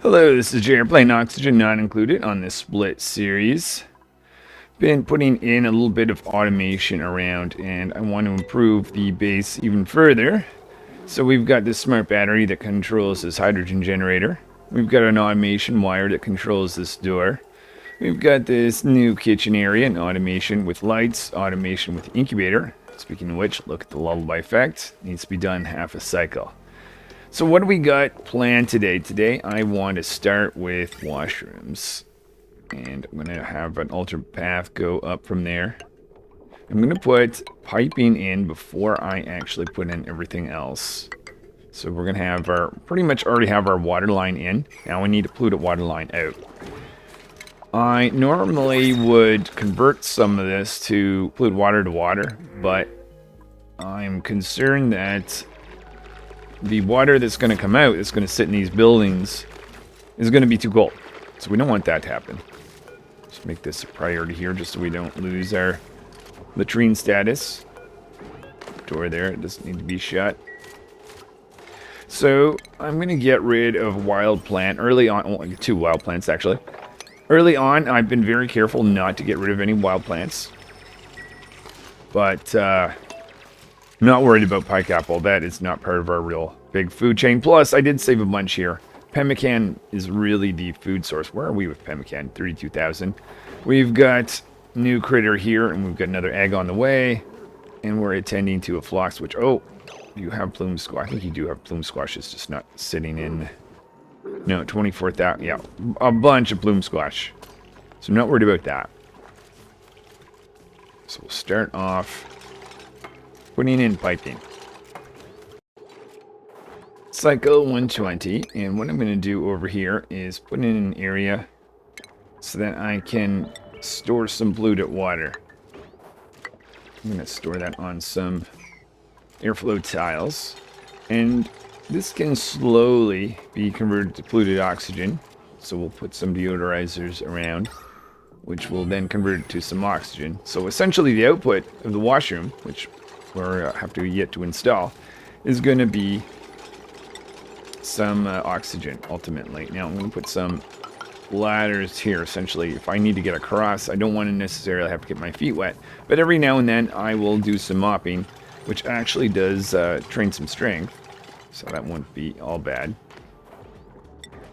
Hello, this is Jared playing Oxygen Not Included on this split series. Been putting in a little bit of automation around, and I want to improve the base even further. So we've got this smart battery that controls this hydrogen generator. We've got an automation wire that controls this door. We've got this new kitchen area and automation with lights, automation with incubator. Speaking of which, look at the lullaby effect. Needs to be done half a cycle. So what do we got planned today? Today I want to start with washrooms. And I'm going to have an alternate path go up from there. I'm going to put piping in before I actually put in everything else. So we're going to have our, pretty much already have our water line in. Now we need to polluted water line out. I normally would convert some of this to polluted water to water, but I'm concerned that the water that's going to come out, that's going to sit in these buildings, is going to be too cold. So we don't want that to happen. Just make this a priority here just so we don't lose our latrine status. Door there, it doesn't need to be shut. So I'm going to get rid of wild plant early on. Well, two wild plants actually. Early on, I've been very careful not to get rid of any wild plants. But not worried about pike apple. That is not part of our real big food chain. Plus, I did save a bunch here. Pemmican is really the food source. Where are we with pemmican? 32,000. We've got new critter here, and we've got another egg on the way. And we're attending to a phlox, which, oh, you have plume squash. I think you do have plume squash. It's just not sitting in. No, 24,000. Yeah, a bunch of plume squash. So I'm not worried about that. So we'll start off putting in piping. Cycle 120, and what I'm going to do over here is put in an area so that I can store some polluted water. I'm going to store that on some airflow tiles, and this can slowly be converted to polluted oxygen. So we'll put some deodorizers around, which will then convert it to some oxygen. So essentially the output of the washroom, which we'll have to yet to install, is going to be some oxygen ultimately. Now I'm going to put some ladders here. Essentially, if I need to get across, I don't want to necessarily have to get my feet wet, but every now and then I will do some mopping, which actually does train some strength, so that won't be all bad.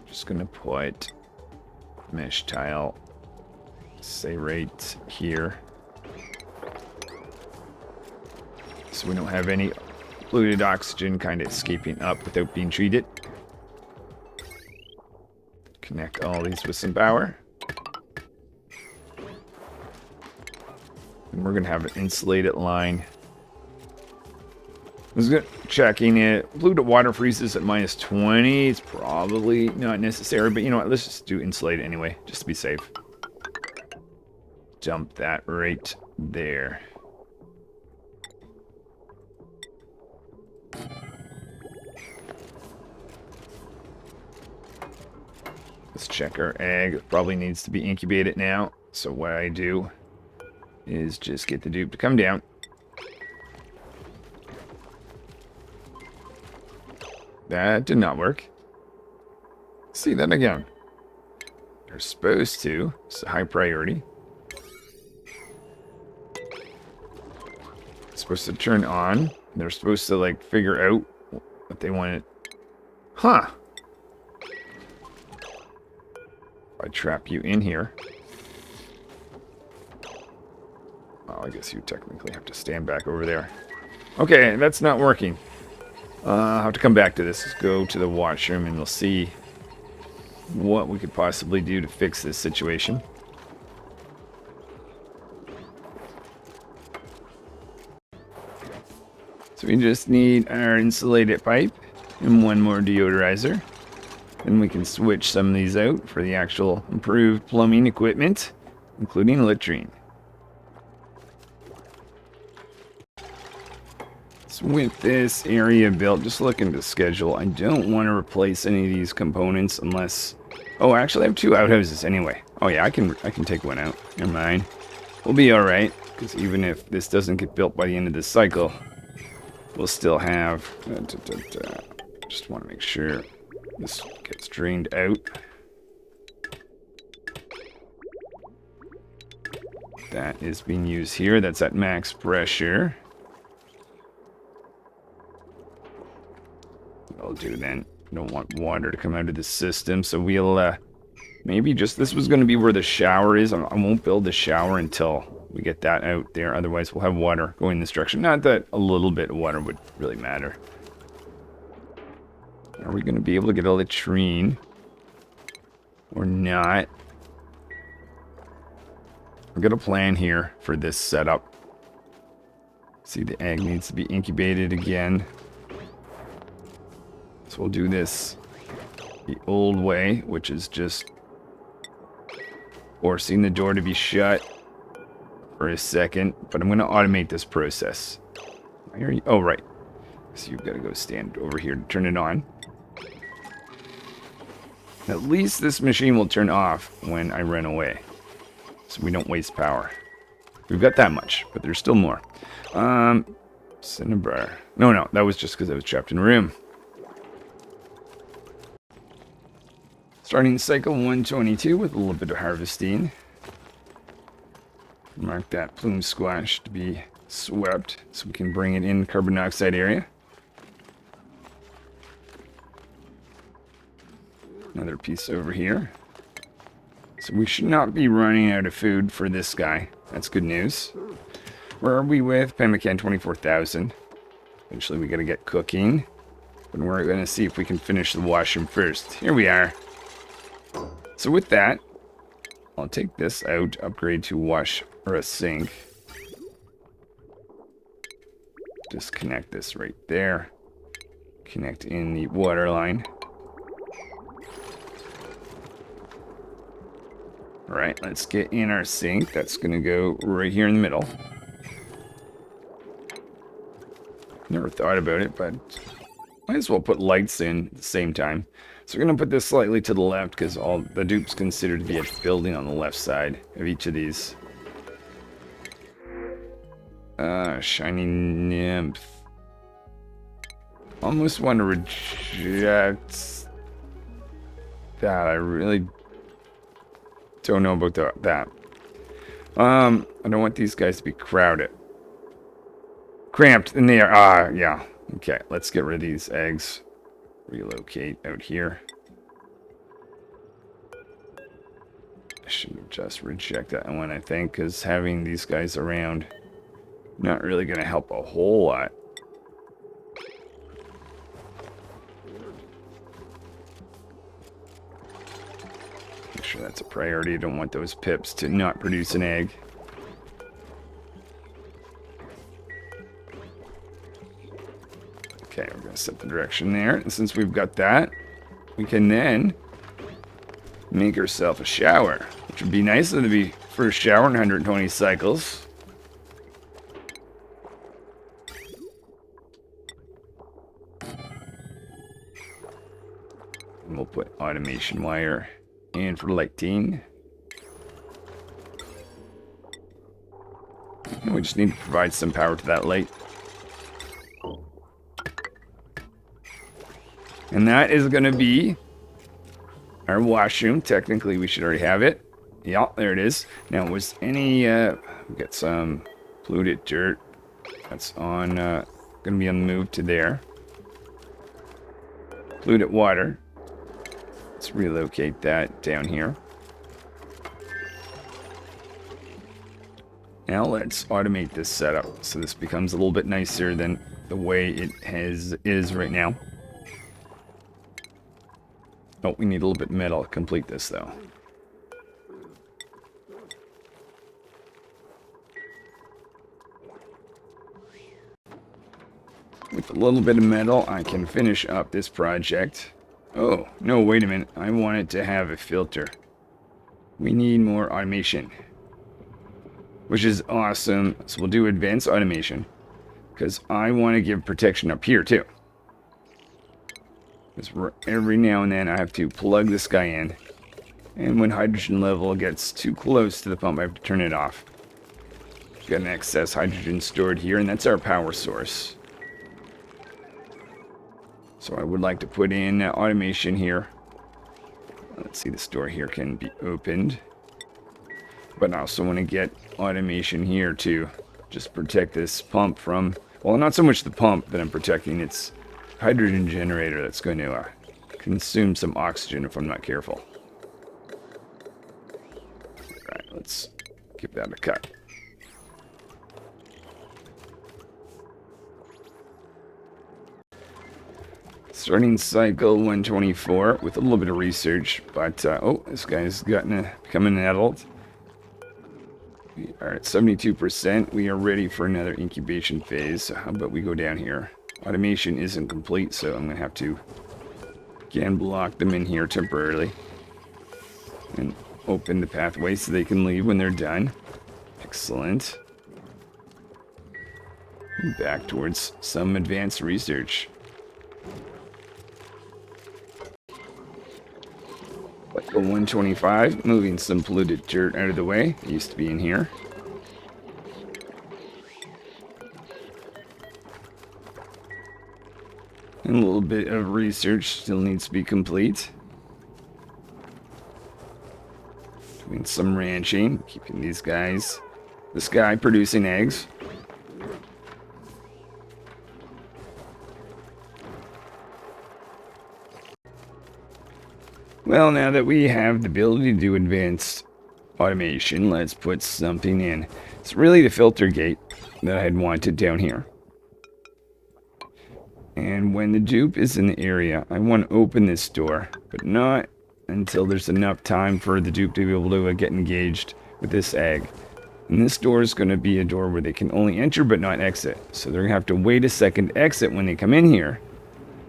Just going to put mesh tile, say right here, so we don't have any polluted oxygen kind of escaping up without being treated. Connect all these with some power. And we're going to have an insulated line. I was checking it. Polluted water freezes at minus 20. It's probably not necessary, but you know what? Let's just do insulated anyway, just to be safe. Dump that right there. Let's check our egg. It probably needs to be incubated now. So what I do is just get the dupe to come down. That did not work. See that again. They're supposed to. It's a high priority. It's supposed to turn on. They're supposed to like figure out what they want. Huh. I trap you in here. Well, I guess you technically have to stand back over there. Okay, that's not working. I'll have to come back to this. Let's go to the washroom and we'll see what we could possibly do to fix this situation. So we just need our insulated pipe and one more deodorizer. Then we can switch some of these out for the actual improved plumbing equipment, including latrine. So with this area built, just look into the schedule. I don't want to replace any of these components unless... Oh, actually I have two outhouses anyway. Oh yeah, I can take one out. Never mind. We'll be alright, because even if this doesn't get built by the end of this cycle, we'll still have... Just want to make sure This gets drained out. That is being used here. That's at max pressure. I'll do then. I don't want water to come out of the system, so we'll maybe just, this was going to be where the shower is. I won't build the shower until we get that out there. Otherwise, we'll have water going in this direction. Not that a little bit of water would really matter. Are we going to be able to get a latrine or not? I've got a plan here for this setup. See, the egg needs to be incubated again. So we'll do this the old way, which is just forcing the door to be shut for a second. But I'm going to automate this process. Oh, right. So you've got to go stand over here to turn it on. At least this machine will turn off when I run away, so we don't waste power. We've got that much, but there's still more. Cinnabar. No, that was just because I was trapped in a room. Starting cycle 122 with a little bit of harvesting. Mark that plume squash to be swept so we can bring it in carbon dioxide area. Another piece over here. So we should not be running out of food for this guy. That's good news. Where are we with Pemmican 24,000? Eventually we gotta get cooking. But we're gonna see if we can finish the washroom first. Here we are. So with that, I'll take this out, upgrade to wash or a sink. Disconnect this right there. Connect in the water line. Alright, let's get in our sink. That's going to go right here in the middle. Never thought about it, but might as well put lights in at the same time. So we're going to put this slightly to the left because all the dupe's considered to be a building on the left side of each of these. Shiny nymph. Almost want to reject that. I really don't know about that. I don't want these guys to be crowded. Cramped in there. Yeah. Okay, let's get rid of these eggs. Relocate out here. I should just reject that one, I think, because having these guys around not really going to help a whole lot. Make sure that's a priority. I don't want those pips to not produce an egg. Okay, we're going to set the direction there. And since we've got that, we can then make ourselves a shower, which would be nice. It'll be first shower in 120 cycles. And we'll put automation wire in for lighting. And we just need to provide some power to that light. And that is going to be our washroom. Technically, we should already have it. Yeah, there it is. Now, was any... we got some polluted dirt. That's on... going to be on the move to there. Polluted water. Let's relocate that down here. Now, let's automate this setup so this becomes a little bit nicer than the way it is right now. Oh, we need a little bit of metal to complete this, though. With a little bit of metal, I can finish up this project. Oh, no, wait a minute. I want it to have a filter. We need more automation. Which is awesome. So we'll do advanced automation. Because I want to give protection up here, too. Because every now and then I have to plug this guy in. And when hydrogen level gets too close to the pump, I have to turn it off. We've got an excess hydrogen stored here, and that's our power source. So I would like to put in automation here. Let's see, this door here can be opened. But I also want to get automation here to just protect this pump from... Well, not so much the pump that I'm protecting. It's hydrogen generator that's going to consume some oxygen if I'm not careful. Alright, let's give that a cut. Starting cycle 124 with a little bit of research, but oh, this guy's becoming an adult. We are at 72%. We are ready for another incubation phase. So how about we go down here? Automation isn't complete, so I'm going to have to again block them in here temporarily and open the pathway so they can leave when they're done. Excellent. Back towards some advanced research. Cycle 125, moving some polluted dirt out of the way. It used to be in here. And a little bit of research still needs to be complete. Doing some ranching, keeping these guys, this guy producing eggs. Well, now that we have the ability to do advanced automation, let's put something in. It's really the filter gate that I had wanted down here. And when the dupe is in the area, I want to open this door, but not until there's enough time for the dupe to be able to get engaged with this egg. And this door is going to be a door where they can only enter but not exit. So they're going to have to wait a second to exit when they come in here.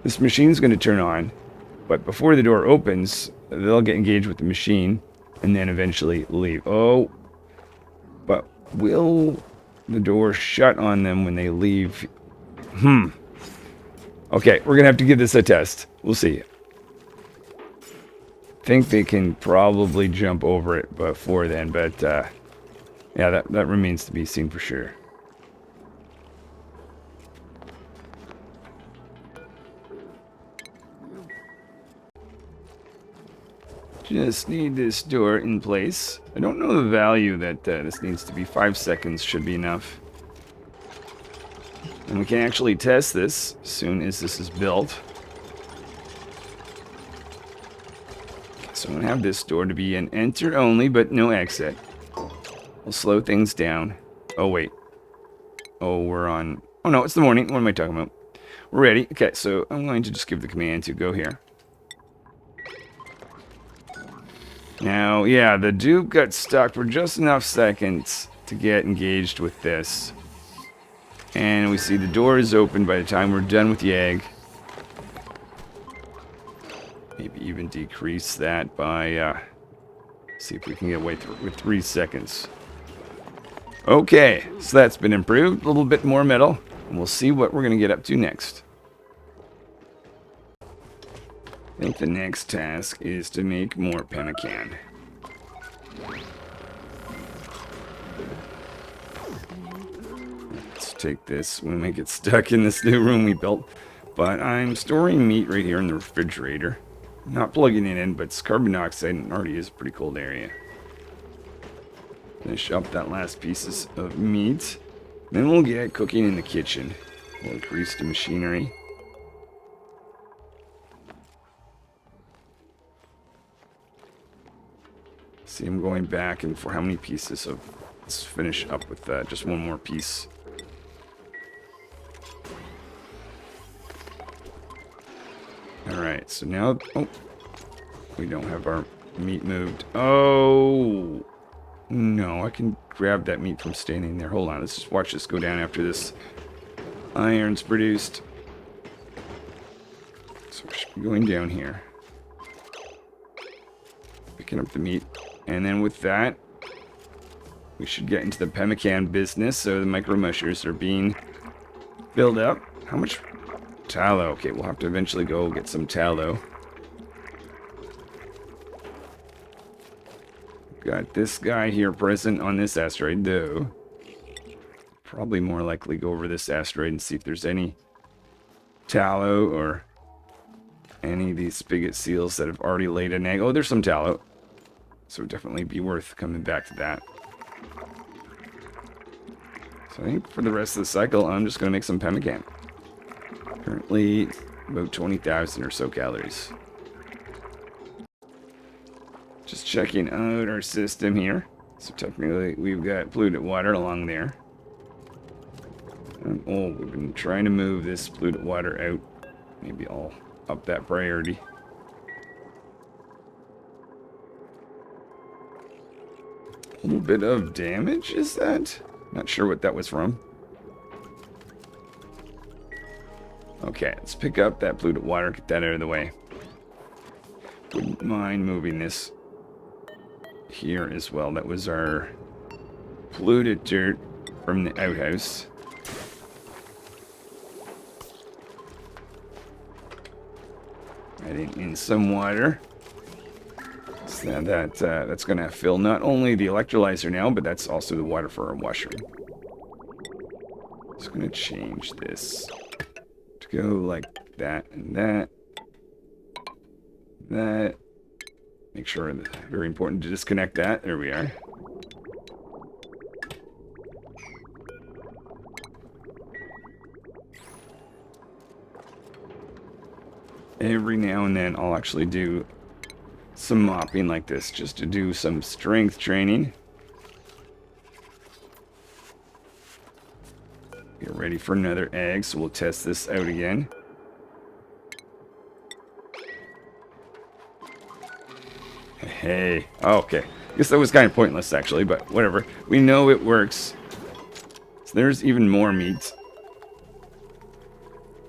This machine's going to turn on. But before the door opens, they'll get engaged with the machine and then eventually leave. Oh, but will the door shut on them when they leave? Okay, we're going to have to give this a test. We'll see. Think they can probably jump over it before then, but yeah, that remains to be seen for sure. Just need this door in place. I don't know the value that this needs to be. 5 seconds should be enough. And we can actually test this as soon as this is built. So I'm going to have this door to be an enter only, but no exit. We'll slow things down. Oh, wait. Oh, we're on... Oh, no, it's the morning. What am I talking about? We're ready. Okay, so I'm going to just give the command to go here. Now, yeah, the dupe got stuck for just enough seconds to get engaged with this. And we see the door is open by the time we're done with the egg. Maybe even decrease that by, see if we can get away with 3 seconds. Okay, so that's been improved. A little bit more metal. And we'll see what we're going to get up to next. I think the next task is to make more pemmican. Let's take this. We may get stuck in this new room we built. But I'm storing meat right here in the refrigerator. Not plugging it in, but it's carbon dioxide and already is a pretty cold area. Finish up that last pieces of meat. Then we'll get cooking in the kitchen. We'll increase the machinery. See, I'm going back and for how many pieces of... Let's finish up with just one more piece. Alright, so now... Oh, we don't have our meat moved. Oh! No, I can grab that meat from standing there. Hold on, let's just watch this go down after this iron's produced. So we should be going down here. Picking up the meat. And then with that, we should get into the pemmican business. So the micro mushers are being built up. How much tallow? Okay, we'll have to eventually go get some tallow. Got this guy here present on this asteroid, though. Probably more likely go over this asteroid and see if there's any tallow or any of these spigot seals that have already laid an egg. Oh, there's some tallow. So it'd definitely be worth coming back to that. So I think for the rest of the cycle, I'm just going to make some pemmican. Currently, about 20,000 or so calories. Just checking out our system here. So technically, we've got polluted water along there. Oh, we've been trying to move this polluted water out. Maybe I'll up that priority. A little bit of damage, is that? Not sure what that was from. Okay, let's pick up that polluted water, get that out of the way. Wouldn't mind moving this here as well. That was our polluted dirt from the outhouse. Adding in some water. So that's going to fill not only the electrolyzer now, but that's also the water for our washroom. Just going to change this to go like that and that. That. Make sure, very important to disconnect that. There we are. Every now and then I'll actually do some mopping like this just to do some strength training. Get ready for another egg, so we'll test this out again. Hey, okay. I guess that was kind of pointless actually, but whatever. We know it works. So there's even more meat.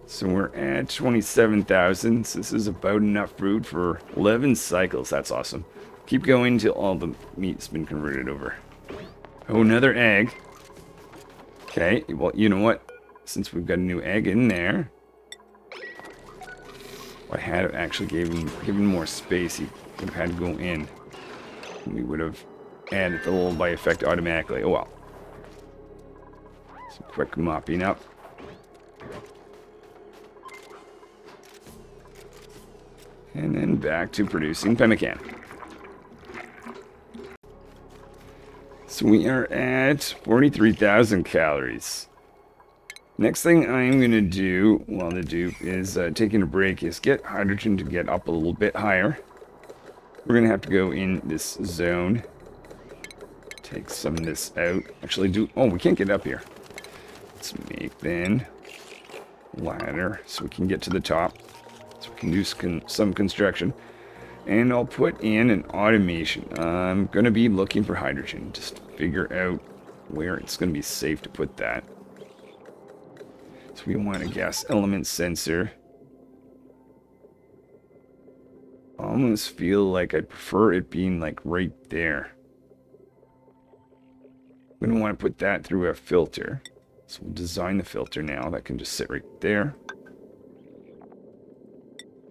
So we're at 27,000. So this is about enough food for 11 cycles. That's awesome. Keep going until all the meat's been converted over. Oh, another egg. Okay, well, you know what? Since we've got a new egg in there, I had it actually given more space. He would have had to go in. We would have added the little by effect automatically. Oh well. Some quick mopping up. And then back to producing pemmican. So we are at 43,000 calories. Next thing I'm going to do while the dupe is taking a break is get hydrogen to get up a little bit higher. We're going to have to go in this zone. Take some of this out. Actually do... Oh, we can't get up here. Let's make then ladder so we can get to the top. So we can do some construction. And I'll put in an automation. I'm going to be looking for hydrogen. Just figure out where it's going to be safe to put that. So we want a gas element sensor. I almost feel like I prefer it being like right there. We don't want to put that through a filter. So we'll design the filter now. That can just sit right there.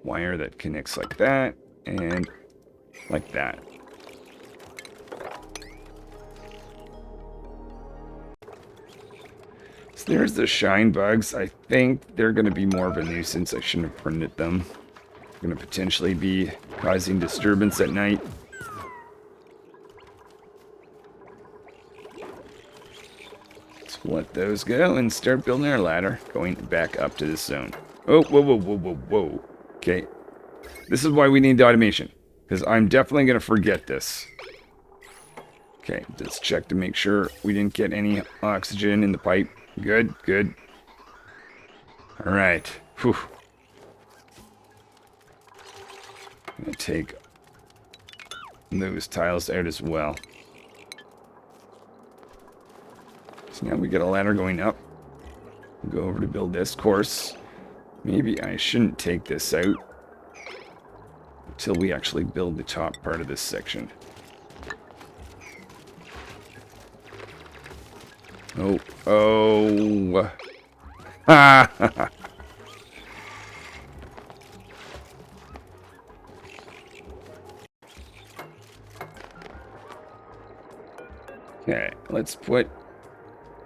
Wire that connects like that. And like that. So there's the shine bugs. I think they're going to be more of a nuisance. I shouldn't have printed them. They're going to potentially be causing disturbance at night. So we'll let those go and start building our ladder, going back up to this zone. Oh, whoa, whoa, whoa, whoa, whoa. Okay. This is why we need the automation, because I'm definitely going to forget this. Okay, just check to make sure we didn't get any oxygen in the pipe. Good, good. All right. Whew. I'm going to take those tiles out as well. So now we get a ladder going up. We'll go over to build this course. Maybe I shouldn't take this out until we actually build the top part of this section. Oh, oh. Ha! Okay, let's put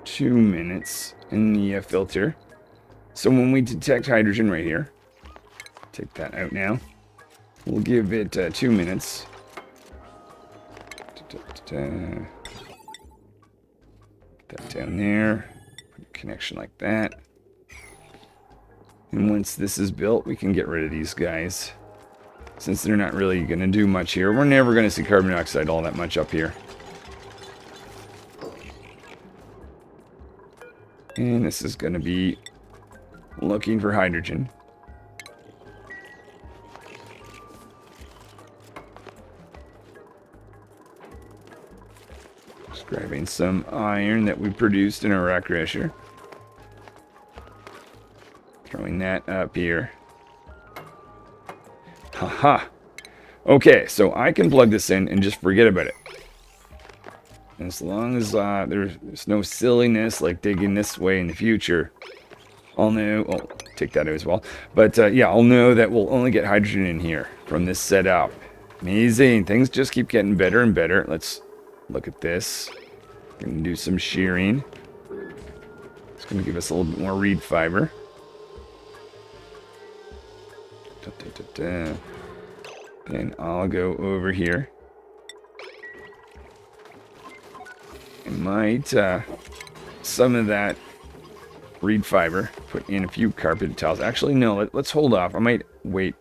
2 minutes in the filter. So when we detect hydrogen right here, Take that out now. We'll give it 2 minutes. Put that down there. Put a connection like that. And once this is built, we can get rid of these guys. Since they're not really going to do much here. We're never going to see carbon dioxide all that much up here. And this is going to be looking for hydrogen. Just grabbing some iron that we produced in our rock crusher. Throwing that up here. Haha. Okay, so I can plug this in and just forget about it. As long as there's no silliness like digging this way in the future, I'll know. Oh, take that out as well. But yeah, I'll know that we'll only get hydrogen in here from this setup. Amazing. Things just keep getting better and better. Let's look at this. We're going to do some shearing. It's going to give us a little bit more reed fiber. Then I'll go over here. I might some of that reed fiber, put in a few carpet tiles. Actually, no, let's hold off. I might wait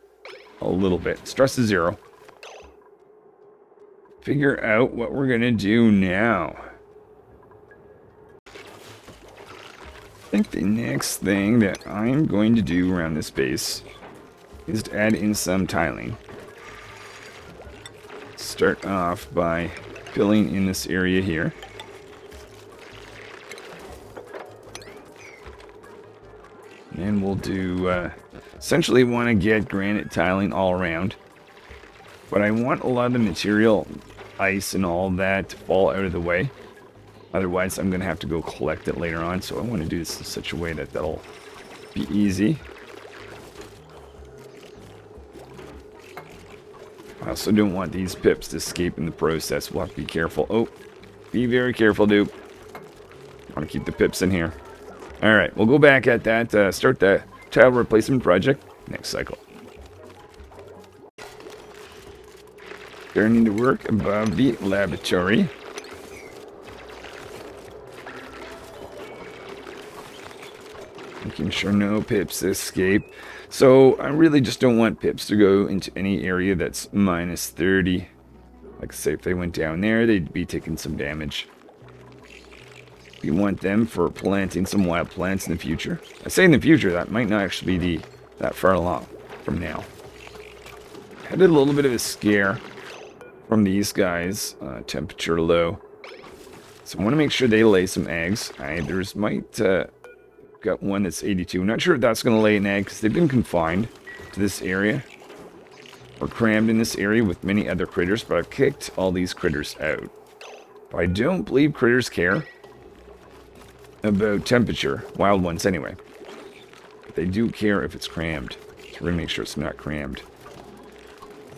a little bit. Stress is 0. Figure out what we're going to do now. I think the next thing that I'm going to do around this base is to add in some tiling. Start off by filling in this area here. And we'll do, essentially want to get granite tiling all around. But I want a lot of the material, ice and all that, to fall out of the way. Otherwise, I'm going to have to go collect it later on. So I want to do this in such a way that that'll be easy. I also don't want these pips to escape in the process. We'll have to be careful. Oh, be very careful, dude. Want to keep the pips in here. Alright, we'll go back at that, start the tile replacement project next cycle. Turning to work above the laboratory. Making sure no pips escape. So I really just don't want pips to go into any area that's minus 30. Like say if they went down there, they'd be taking some damage. We want them for planting some wild plants in the future. I say in the future, that might not actually be that far along from now. Had a little bit of a scare from these guys. Temperature low. So I want to make sure they lay some eggs. There's might got one that's 82. Not sure if that's going to lay an egg because they've been confined to this area. Or crammed in this area with many other critters, but I've kicked all these critters out. But I don't believe critters care about temperature, wild ones anyway. But they do care if it's crammed. So we're going to make sure it's not crammed.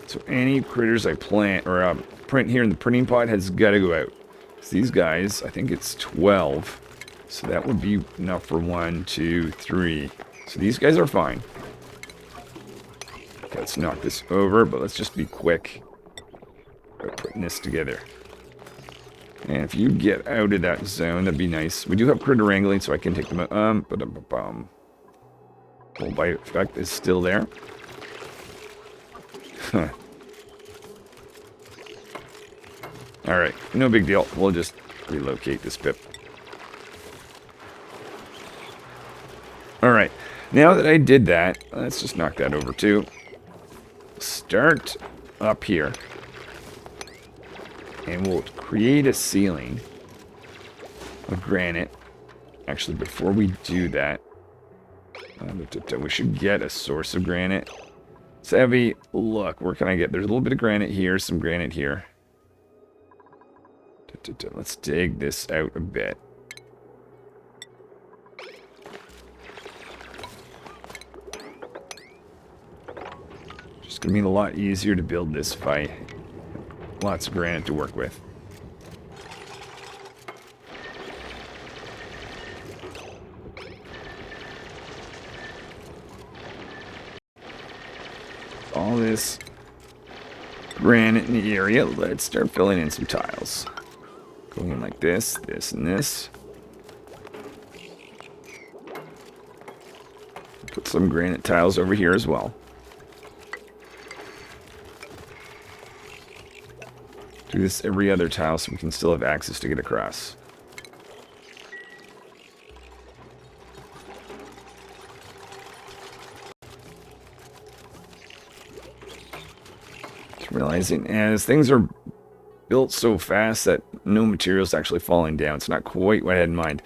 So any critters I plant or print here in the printing pod has got to go out. So these guys, I think it's 12. So that would be enough for 1, 2, 3. So these guys are fine. Okay, let's knock this over, but let's just be quick about putting this together. And if you get out of that zone, that'd be nice. We do have critter wrangling, so I can take them out. Full bite effect is still there. Huh. Alright, no big deal. We'll just relocate this pip. Alright, now that I did that, let's just knock that over too. Start up here. And we'll create a ceiling of granite. Actually, before we do that, we should get a source of granite. Let's have a look. Where can I get? There's a little bit of granite here, some granite here. Let's dig this out a bit. Just gonna be a lot easier to build this fight. Lots of granite to work with. All this granite in the area. Let's start filling in some tiles. Going in like this, this, and this. Put some granite tiles over here as well. Do this every other tile so we can still have access to get across. Just realizing as things are built so fast that no material is actually falling down. It's not quite what I had in mind.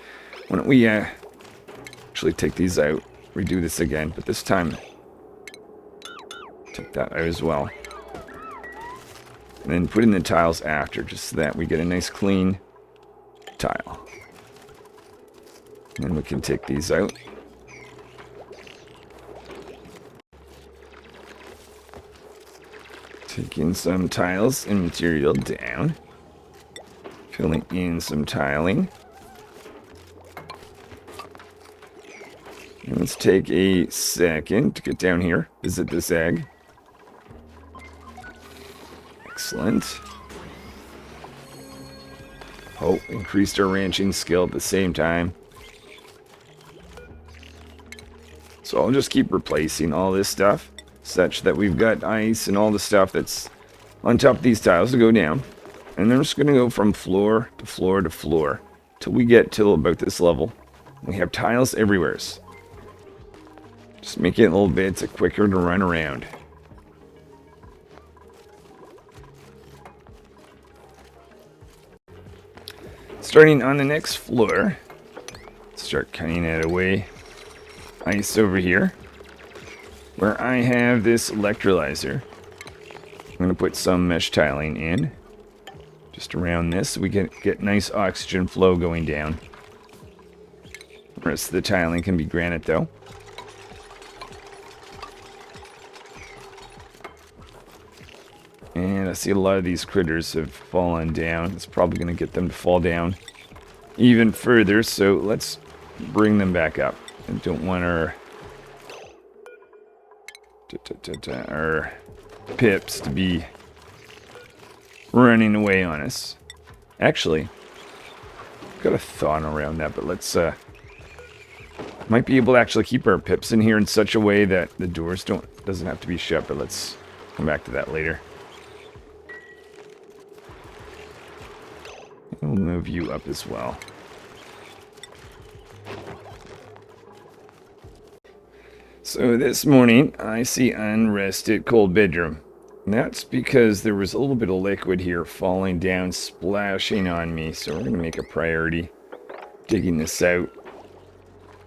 Why don't we actually take these out, redo this again, but this time take that out as well. And then put in the tiles after, just so that we get a nice clean tile. And then we can take these out. Taking some tiles and material down. Filling in some tiling. And let's take a second to get down here. Visit this egg. Excellent. Oh, increased our ranching skill at the same time. So I'll just keep replacing all this stuff, such that we've got ice and all the stuff that's on top of these tiles to go down. And then we're just going to go from floor to floor to floor till we get till about this level. We have tiles everywhere. Just make it a little bit quicker to run around. Starting on the next floor, start cutting it away. Ice over here, where I have this electrolyzer. I'm going to put some mesh tiling in, just around this, so we can get nice oxygen flow going down. The rest of the tiling can be granite, though. And I see a lot of these critters have fallen down. It's probably going to get them to fall down even further, so let's bring them back up. I don't want our pips to be running away on us. Actually, got a thought around that, but let's might be able to actually keep our pips in here in such a way that the doors doesn't have to be shut, but let's come back to that later. We'll move you up as well. So this morning, I see unrested cold bedroom. And that's because there was a little bit of liquid here falling down, splashing on me. So we're going to make a priority digging this out,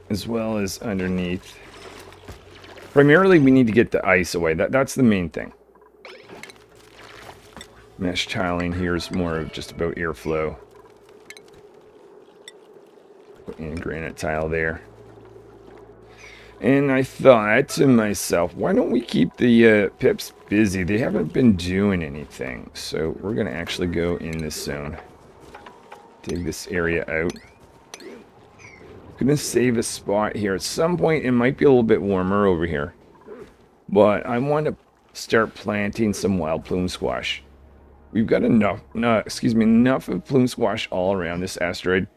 as well as underneath. Primarily, we need to get the ice away. That's the main thing. Mesh tiling here is more of just about airflow. Put in granite tile there. And I thought to myself, why don't we keep the pips busy? They haven't been doing anything. So we're going to actually go in this zone. Dig this area out. Going to save a spot here. At some point, it might be a little bit warmer over here. But I want to start planting some wild plume squash. We've got enough of plume squash all around this asteroid.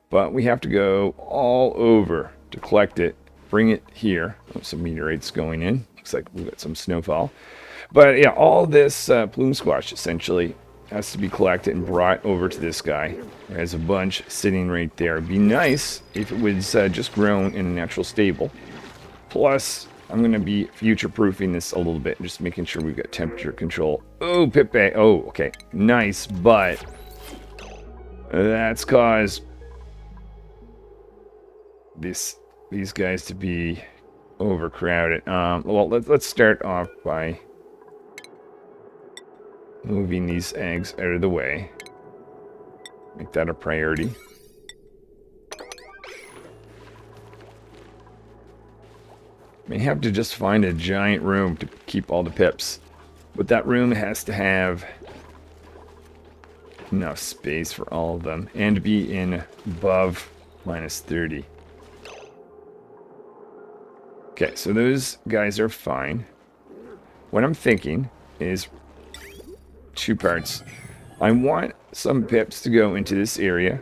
But we have to go all over to collect it. Bring it here. Oh, some meteorites going in. Looks like we've got some snowfall. But yeah, all this plume squash essentially has to be collected and brought over to this guy. There's a bunch sitting right there. It'd be nice if it was just grown in a natural stable. Plus, I'm going to be future-proofing this a little bit, just making sure we've got temperature control. Oh, Pip Planting. Oh, okay. Nice, but that's caused these guys to be overcrowded. Well, let's start off by moving these eggs out of the way. Make that a priority. May have to just find a giant room to keep all the pips. But that room has to have enough space for all of them and be in above -30. Okay, so those guys are fine. what I'm thinking is two parts. I want some pips to go into this area,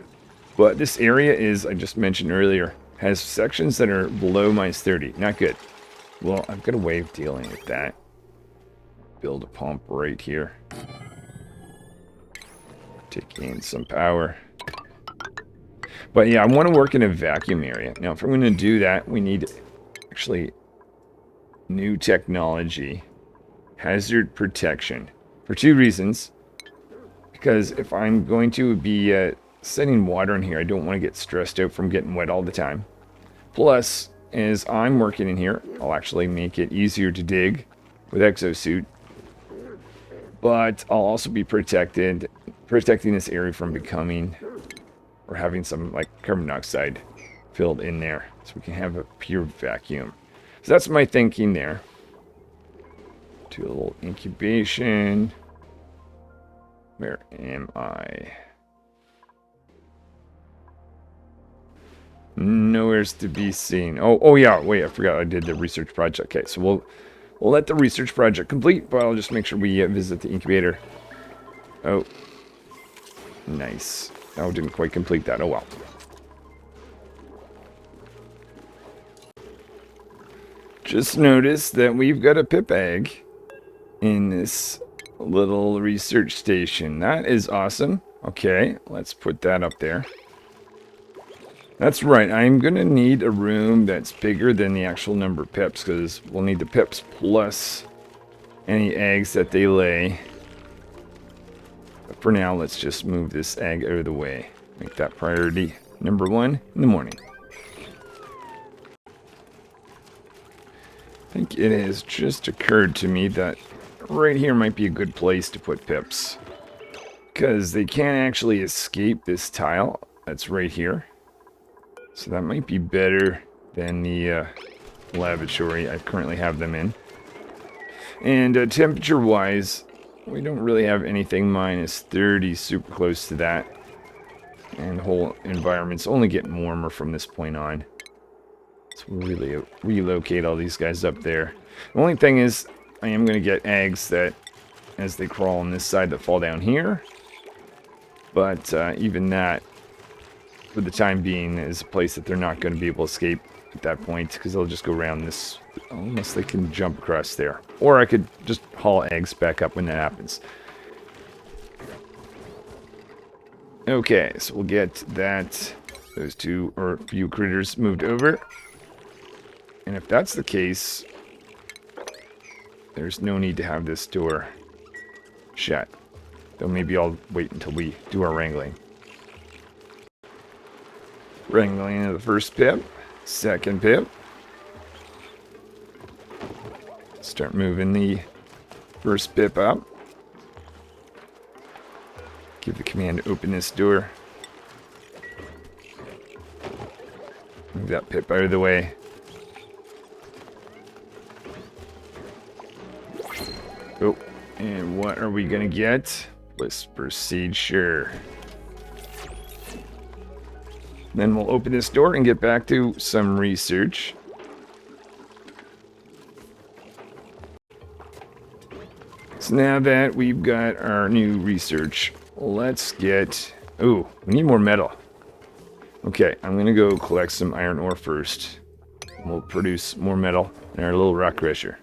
but this area is, I just mentioned earlier, has sections that are below -30. Not good. Well, I've got a way of dealing with that. Build a pump right here. Take in some power. But yeah, I want to work in a vacuum area. Now, if I'm going to do that, we need actually new technology. Hazard protection. For two reasons. Because if I'm going to be setting water in here, I don't want to get stressed out from getting wet all the time. Plus, as I'm working in here, I'll actually make it easier to dig with exosuit. But I'll also be protecting this area from becoming, or having some like carbon dioxide filled in there. So we can have a pure vacuum. So that's my thinking there. Do a little incubation. Where am I? Nowhere's to be seen. Oh yeah, wait, I forgot I did the research project. Okay, so we'll let the research project complete, but I'll just make sure we visit the incubator. Oh, nice. Oh, didn't quite complete that. Oh well. Just noticed that we've got a pip egg in this little research station. That is awesome. Okay, let's put that up there. That's right, I'm going to need a room that's bigger than the actual number of pips, because we'll need the pips plus any eggs that they lay. But for now, let's just move this egg out of the way. Make that priority number 1 in the morning. I think it has just occurred to me that right here might be a good place to put pips, because they can't actually escape this tile that's right here. So that might be better than the lavatory I currently have them in. And temperature-wise, we don't really have anything -30 super close to that. And the whole environment's only getting warmer from this point on. So we'll really relocate all these guys up there. The only thing is, I am going to get eggs that, as they crawl on this side, that fall down here. But even that, for the time being, is a place that they're not going to be able to escape at that point, because they'll just go around this, unless they can jump across there. Or I could just haul eggs back up when that happens. Okay, so we'll get those two or few critters moved over. And if that's the case, there's no need to have this door shut. Though maybe I'll wait until we do our wrangling. Wrangling of the first pip, second pip. Start moving the first pip up. Give the command to open this door. Move that pip out of the way. Oh, and what are we gonna get? Let's proceed, sure. Then we'll open this door and get back to some research. So now that we've got our new research, let's get... Oh, we need more metal. Okay, I'm going to go collect some iron ore first. We'll produce more metal in our little rock crusher.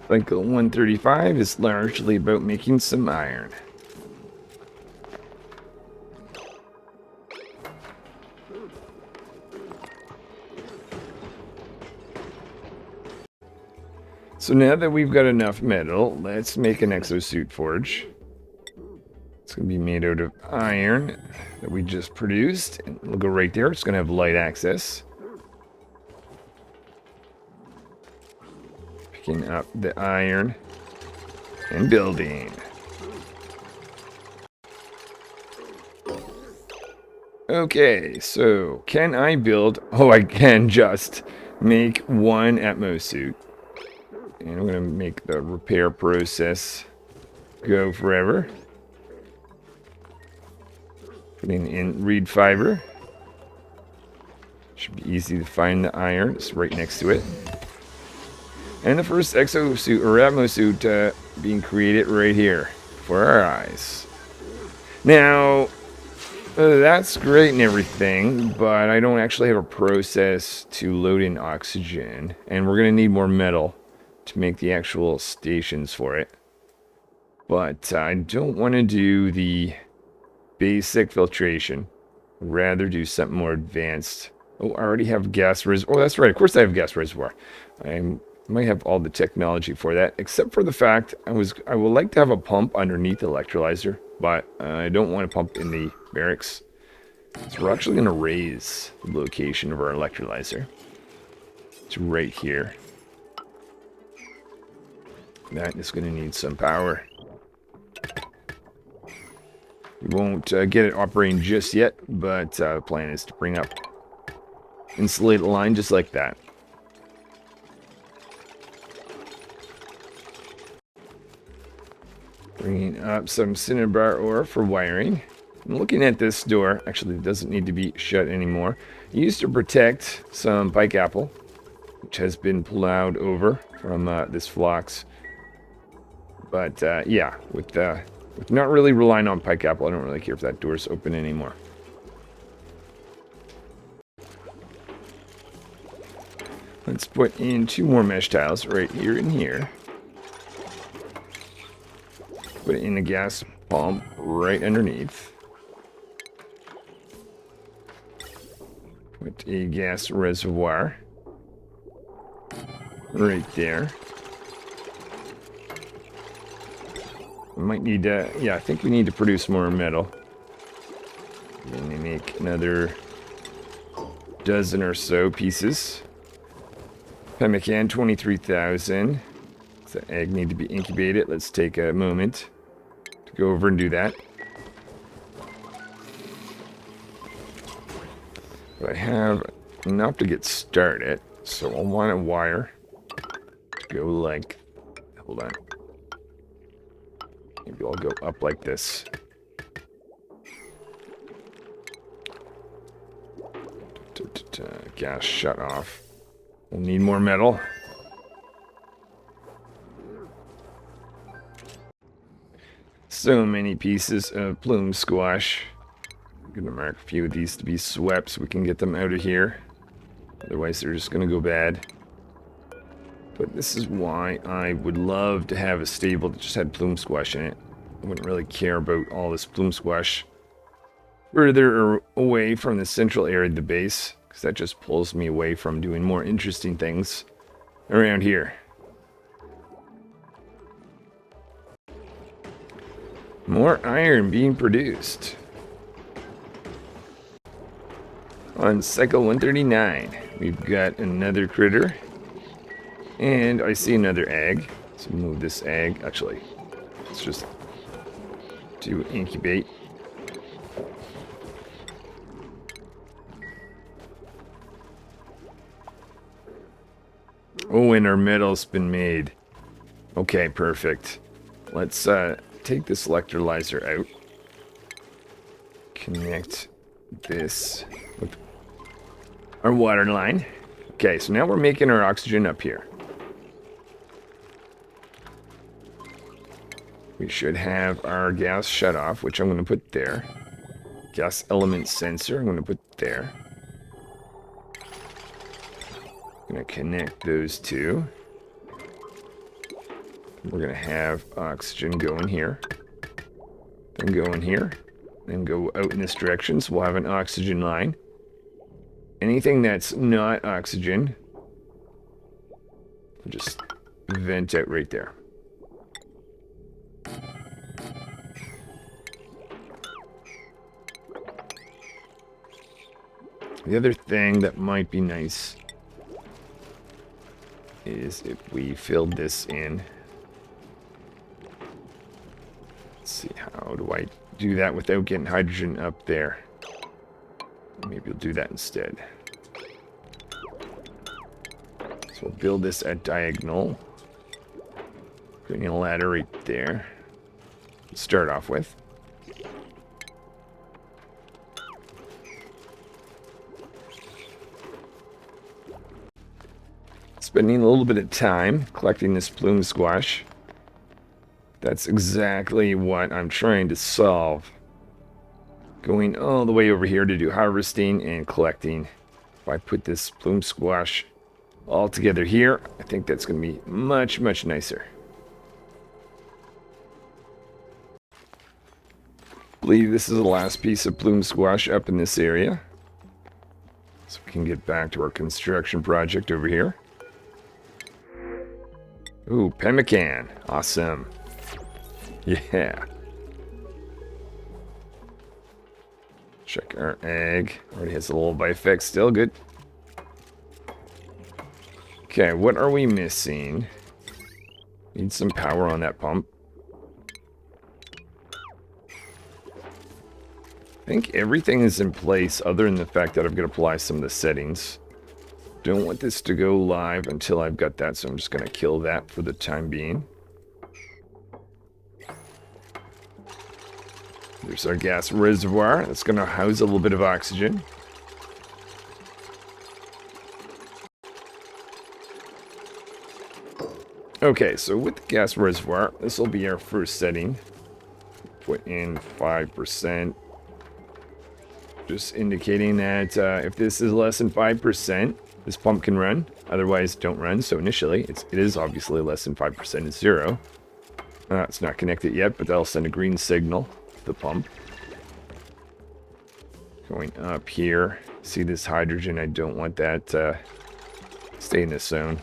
Cycle 135 is largely about making some iron. So now that we've got enough metal, let's make an exosuit forge. It's going to be made out of iron that we just produced. And it'll go right there. It's going to have light access. Picking up the iron and building. Okay, so can I build... Oh, I can just make one Atmos suit. And I'm going to make the repair process go forever. Putting in reed fiber. Should be easy to find the iron. It's right next to it. And the first exosuit, or atmosuit, being created right here for our eyes. Now, that's great and everything, but I don't actually have a process to load in oxygen. And we're going to need more metal to make the actual stations for it. But I don't want to do the basic filtration. I'd rather do something more advanced. Oh, I already have gas reservoir. Oh, that's right. Of course I have gas reservoir. I might have all the technology for that, except for the fact I would like to have a pump underneath the electrolyzer, but I don't want to pump in the barracks. So we're actually going to raise the location of our electrolyzer. It's right here. That is going to need some power. We won't get it operating just yet, but the plan is to bring up insulate a line just like that. Bringing up some cinnabar ore for wiring. I'm looking at this door. Actually, it doesn't need to be shut anymore. It used to protect some pike apple, which has been plowed over from this phlox. But yeah, with not really relying on pike apple, I don't really care if that door's open anymore. Let's put in 2 more mesh tiles right here and here. Put it in the gas pump right underneath. Put a gas reservoir right there. We might need to, yeah, I think we need to produce more metal. Then we make another dozen or so pieces. Pemmican, 23,000. Does the egg need to be incubated? Let's take a moment to go over and do that. But I have enough to get started, so I'll want a wire to go like, hold on. Maybe I'll go up like this. Gas shut off. We'll need more metal. So many pieces of plume squash. I'm going to mark a few of these to be swept so we can get them out of here. Otherwise they're just going to go bad. But this is why I would love to have a stable that just had plume squash in it. I wouldn't really care about all this plume squash further away from the central area of the base, because that just pulls me away from doing more interesting things around here. More iron being produced. On cycle 139, we've got another critter. And I see another egg. So move this egg. Actually, let's just do incubate. Oh, and our metal's been made. Okay, perfect. Let's take this electrolyzer out. Connect this with our water line. Okay, so now we're making our oxygen up here. We should have our gas shut off, which I'm going to put there. Gas element sensor, I'm going to put there. I'm going to connect those two. We're going to have oxygen going here. Then go in here. Then go out in this direction, so we'll have an oxygen line. Anything that's not oxygen, we'll just vent out right there. The other thing that might be nice is if we filled this in. Let's see, how do I do that without getting hydrogen up there? Maybe we'll do that instead. So we'll build this at diagonal. Putting a ladder right there. Let's start off with. spending a little bit of time collecting this plume squash. That's exactly what I'm trying to solve. Going all the way over here to do harvesting and collecting. If I put this plume squash all together here, I think that's going to be much, much nicer. I believe this is the last piece of plume squash up in this area. So we can get back to our construction project over here. Ooh, pemmican. Awesome. Yeah. Check our egg. Already has a little bifex. Still good. Okay, what are we missing? Need some power on that pump. I think everything is in place other than the fact that I've got to apply some of the settings. Don't want this to go live until I've got that, so I'm just going to kill that for the time being. There's our gas reservoir. That's going to house a little bit of oxygen. Okay, so with the gas reservoir, this will be our first setting. Put in 5%. Just indicating that if this is less than 5%, this pump can run. Otherwise, don't run. So initially, it is obviously less than 5%. It's 0. It's not connected yet, but that'll send a green signal to the pump. Going up here. See this hydrogen? I don't want that to stay in this zone.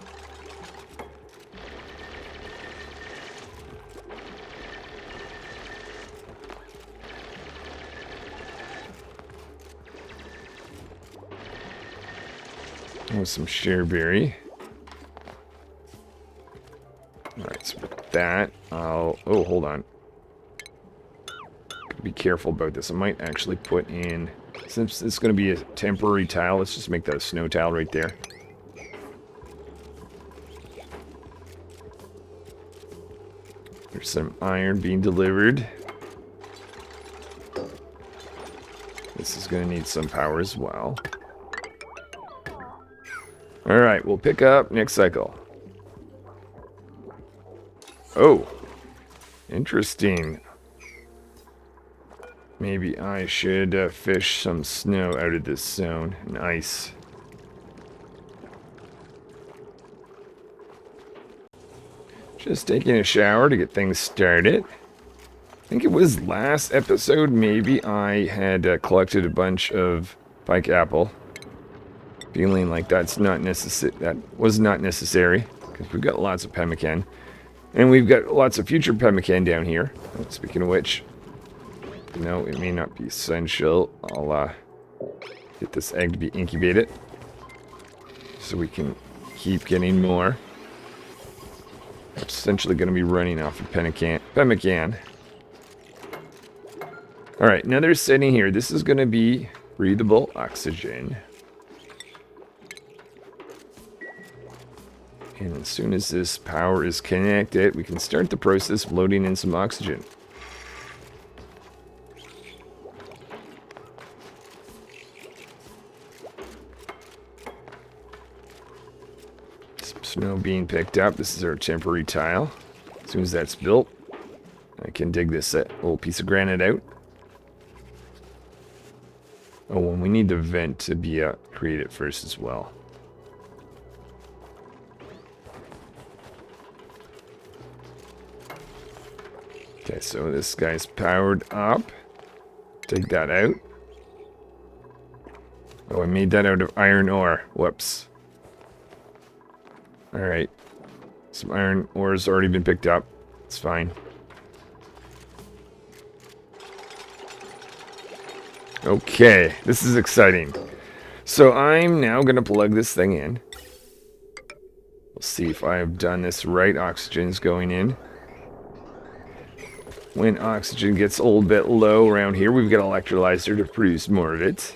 With some shareberry. Alright, so with that, oh, hold on. Be careful about this. I might actually put in, since it's going to be a temporary tile, let's just make that a snow tile right there. There's some iron being delivered. This is going to need some power as well. Alright, we'll pick up next cycle. Oh, interesting. Maybe I should fish some snow out of this zone and ice. Just taking a shower to get things started. I think it was last episode, maybe I had collected a bunch of pike apple. Feeling like that was not necessary, because we've got lots of pemmican. And we've got lots of future pemmican down here. Speaking of which, no, it may not be essential. I'll get this egg to be incubated, so we can keep getting more. It's essentially going to be running off of pemmican. Alright, another setting here. This is going to be breathable oxygen. And as soon as this power is connected, we can start the process of loading in some oxygen. Some snow being picked up. This is our temporary tile. As soon as that's built, I can dig this little piece of granite out. Oh, and we need the vent to be created first as well. Okay, so this guy's powered up. Take that out. Oh, I made that out of iron ore. Whoops. Alright. Some iron ore has already been picked up. It's fine. Okay, this is exciting. So I'm now going to plug this thing in. We'll see if I've done this right. Oxygen's going in. When oxygen gets a little bit low around here, we've got an electrolyzer to produce more of it.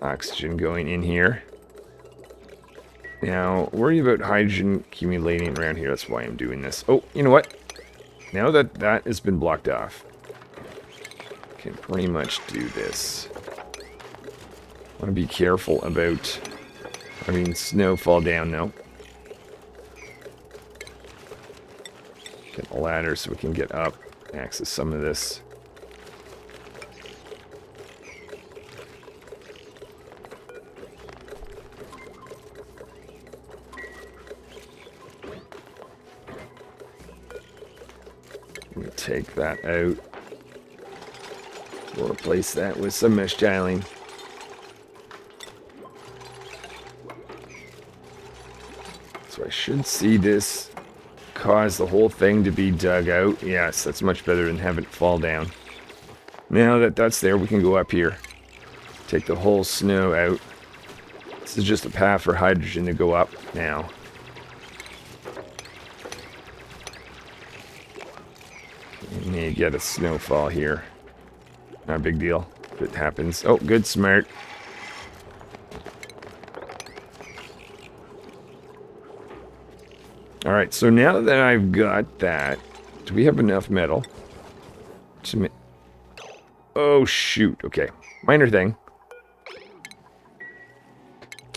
Oxygen going in here. Now, worry about hydrogen accumulating around here. That's why I'm doing this. Oh, you know what? Now that that has been blocked off, I can pretty much do this. I want to be careful about I mean, snow fall down though. Get a ladder so we can get up, access some of this. We'll take that out. We'll replace that with some mesh tiling. So I should see this cause the whole thing to be dug out. Yes, that's much better than having it fall down. Now that that's there, we can go up here. Take the whole snow out. This is just a path for hydrogen to go up now. You may get a snowfall here. Not a big deal if it happens. Oh, good, smart. Alright, so now that I've got that, do we have enough metal to oh, shoot. Okay. Minor thing.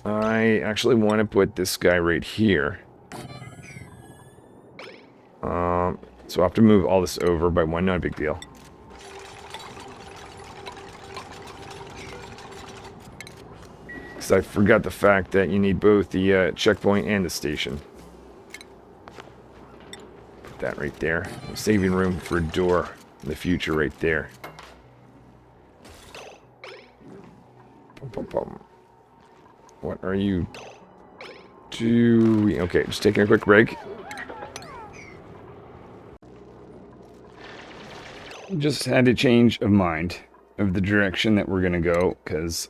I actually want to put this guy right here. So I'll have to move all this over by one, not a big deal. Because I forgot the fact that you need both the checkpoint and the station. Put that right there. I'm saving room for a door in the future right there. What are you doing? Okay, just taking a quick break. Just had a change of mind of the direction that we're going to go, because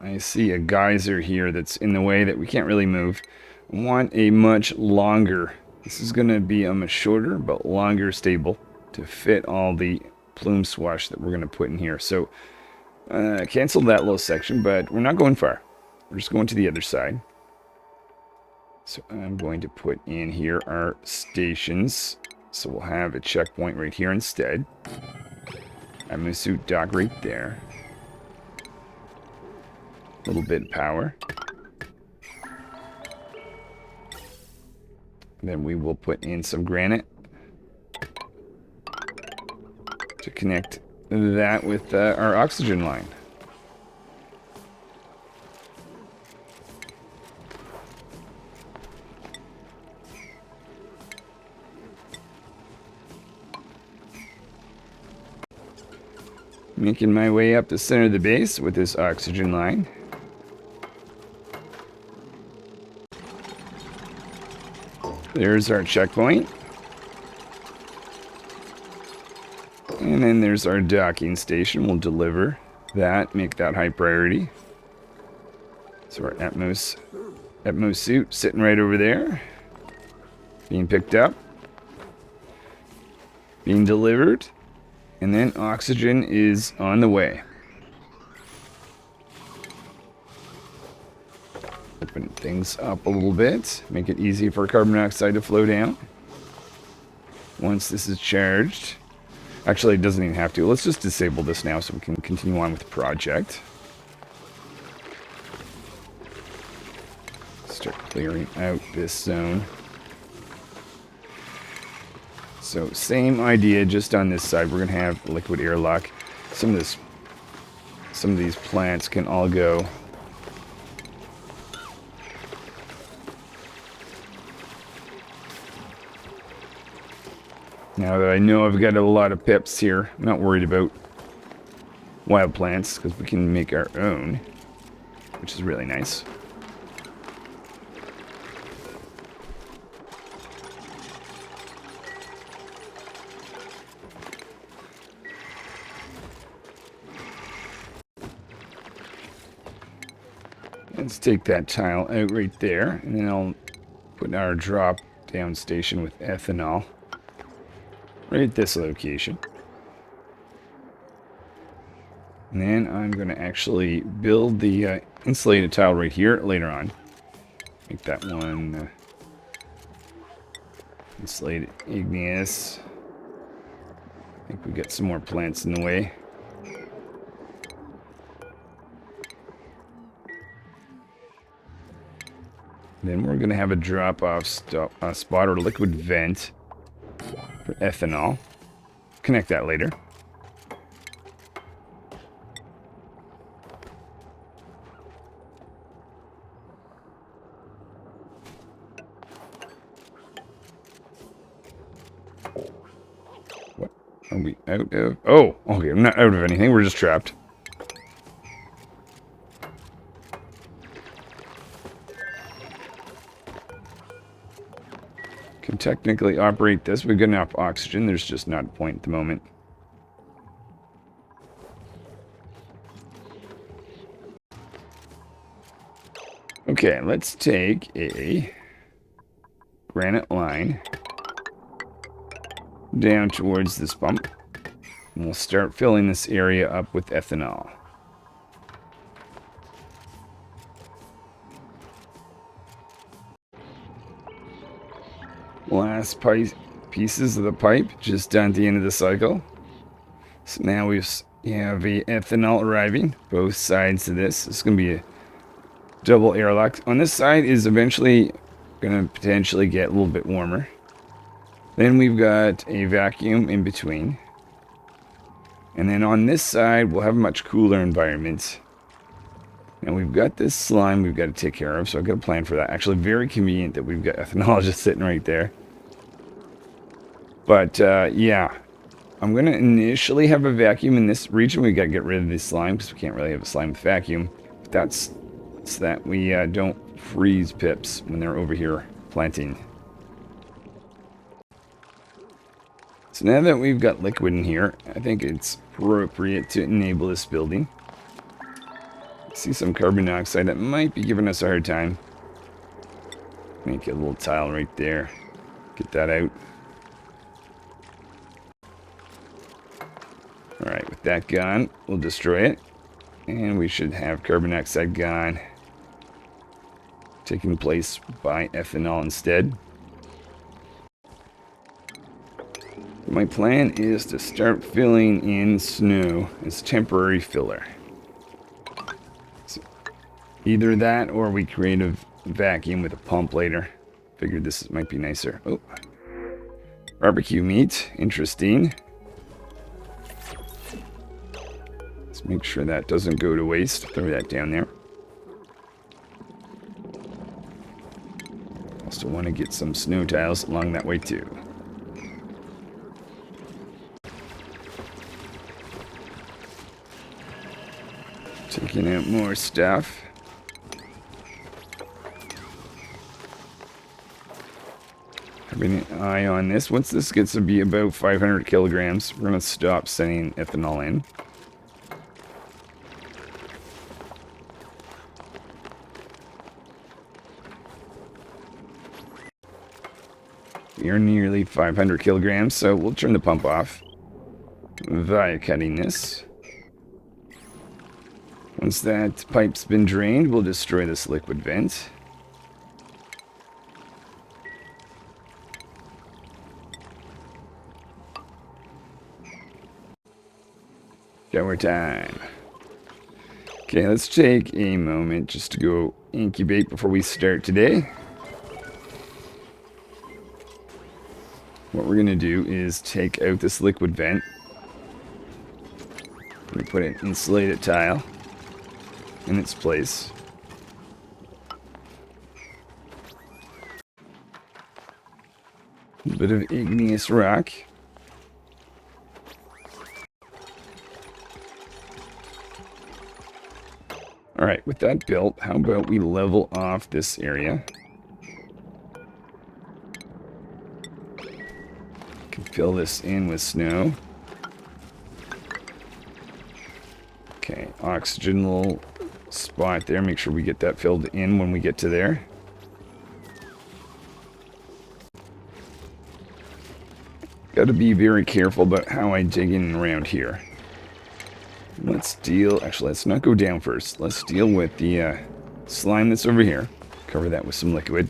I see a geyser here that's in the way that we can't really move. I want a much longer, this is going to be a much shorter but longer stable to fit all the plume swash that we're going to put in here. So cancel that little section, but we're not going far. We're just going to the other side. So I'm going to put in here our stations. So we'll have a checkpoint right here instead. I'm going to suit dock right there. A little bit of power. Then we will put in some granite to connect that with our oxygen line. Making my way up the center of the base with this oxygen line. There's our checkpoint. And then there's our docking station. We'll deliver that, make that high priority. So our Atmos suit sitting right over there. Being picked up. Being delivered. And then oxygen is on the way. Open things up a little bit. Make it easy for carbon dioxide to flow down. Once this is charged. Actually, it doesn't even have to. Let's just disable this now so we can continue on with the project. Start clearing out this zone. So same idea, just on this side. We're gonna have liquid airlock. Some of these plants can all go. Now that I know I've got a lot of pips here, I'm not worried about wild plants because we can make our own, which is really nice. Let's take that tile out right there, and then I'll put our drop down station with ethanol right at this location. And then I'm going to actually build the insulated tile right here later on. Make that one insulated igneous. I think we got some more plants in the way. Then we're going to have a drop-off spot or liquid vent for ethanol. Connect that later. What are we out of? Oh, okay, I'm not out of anything. We're just trapped. Can technically operate this. We've got enough oxygen. There's just not a point at the moment. Okay, let's take a granite line down towards this pump. And we'll start filling this area up with ethanol. Last pieces of the pipe just done at the end of the cycle. So now we have a ethanol arriving, both sides of this. It's going to be a double airlock. On this side is eventually going to potentially get a little bit warmer. Then we've got a vacuum in between. And then on this side, we'll have a much cooler environment. Now we've got this slime we've got to take care of, so I've got a plan for that. Actually, very convenient that we've got ethanol just sitting right there. But, yeah. I'm going to initially have a vacuum in this region. We've got to get rid of this slime, because we can't really have a slime with vacuum. But that's so that we don't freeze pips when they're over here planting. So now that we've got liquid in here, I think it's appropriate to enable this building. I see some carbon dioxide that might be giving us a hard time. Make a little tile right there. Get that out. Alright, with that gone, we'll destroy it. And we should have carbon dioxide gone. Taking place by ethanol instead. My plan is to start filling in snow as temporary filler. So either that or we create a vacuum with a pump later. Figured this might be nicer. Oh, barbecue meat. Interesting. Let's make sure that doesn't go to waste. Throw that down there. Also want to get some snow tiles along that way too. Taking out more stuff. Having an eye on this. Once this gets to be about 500 kilograms, we're going to stop sending ethanol in. We are nearly 500 kilograms, so we'll turn the pump off via cutting this. Once that pipe's been drained, we'll destroy this liquid vent. Shower time. Okay, let's take a moment just to go incubate before we start today. What we're going to do is take out this liquid vent. We put an insulated tile in its place. A bit of igneous rock. Alright, with that built, how about we level off this area? Can fill this in with snow. Okay, oxygen little spot there. Make sure we get that filled in when we get to there. Got to be very careful about how I dig in around here. Let's let's not go down first. Let's deal with the slime that's over here. Cover that with some liquid.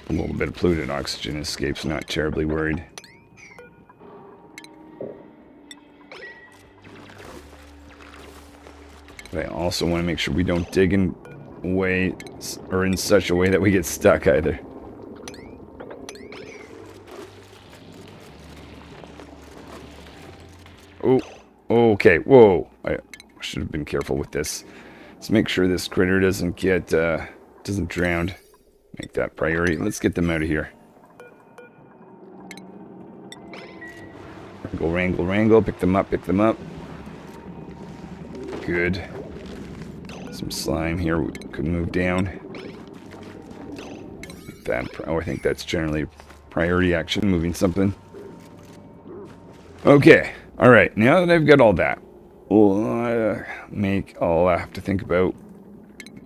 A little bit of polluted oxygen escapes, not terribly worried. But I also want to make sure we don't dig in a way, or in such a way that we get stuck either. Oh, okay, whoa. I should have been careful with this. Let's make sure this critter doesn't get, doesn't drown. Make that priority. Let's get them out of here. Wrangle, wrangle, wrangle. Pick them up, pick them up. Good. Some slime here we could move down. That, oh, I think that's generally priority action, moving something. Okay. Alright, now that I've got all that, I'll have to think about,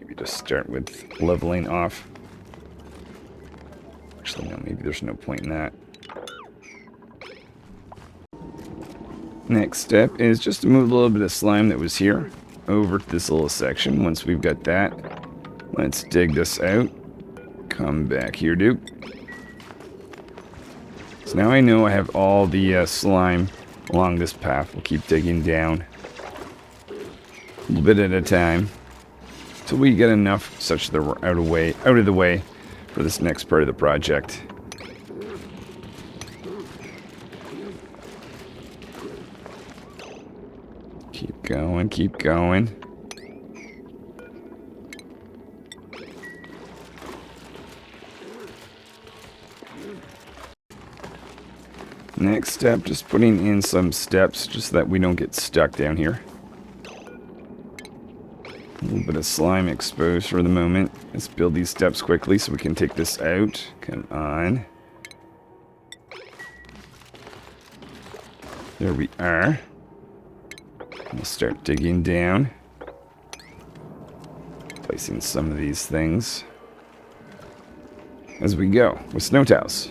maybe just start with leveling off. Actually, no, maybe there's no point in that. Next step is just to move a little bit of slime that was here over to this little section. Once we've got that, let's dig this out. Come back here, Duke. So now I know I have all the slime along this path. We'll keep digging down a little bit at a time until we get enough such that we're out of the way for this next part of the project. Keep going, keep going. Next step, just putting in some steps just so that we don't get stuck down here. A little bit of slime exposed for the moment. Let's build these steps quickly so we can take this out. Come on. There we are. We'll start digging down. Placing some of these things as we go with snow tiles.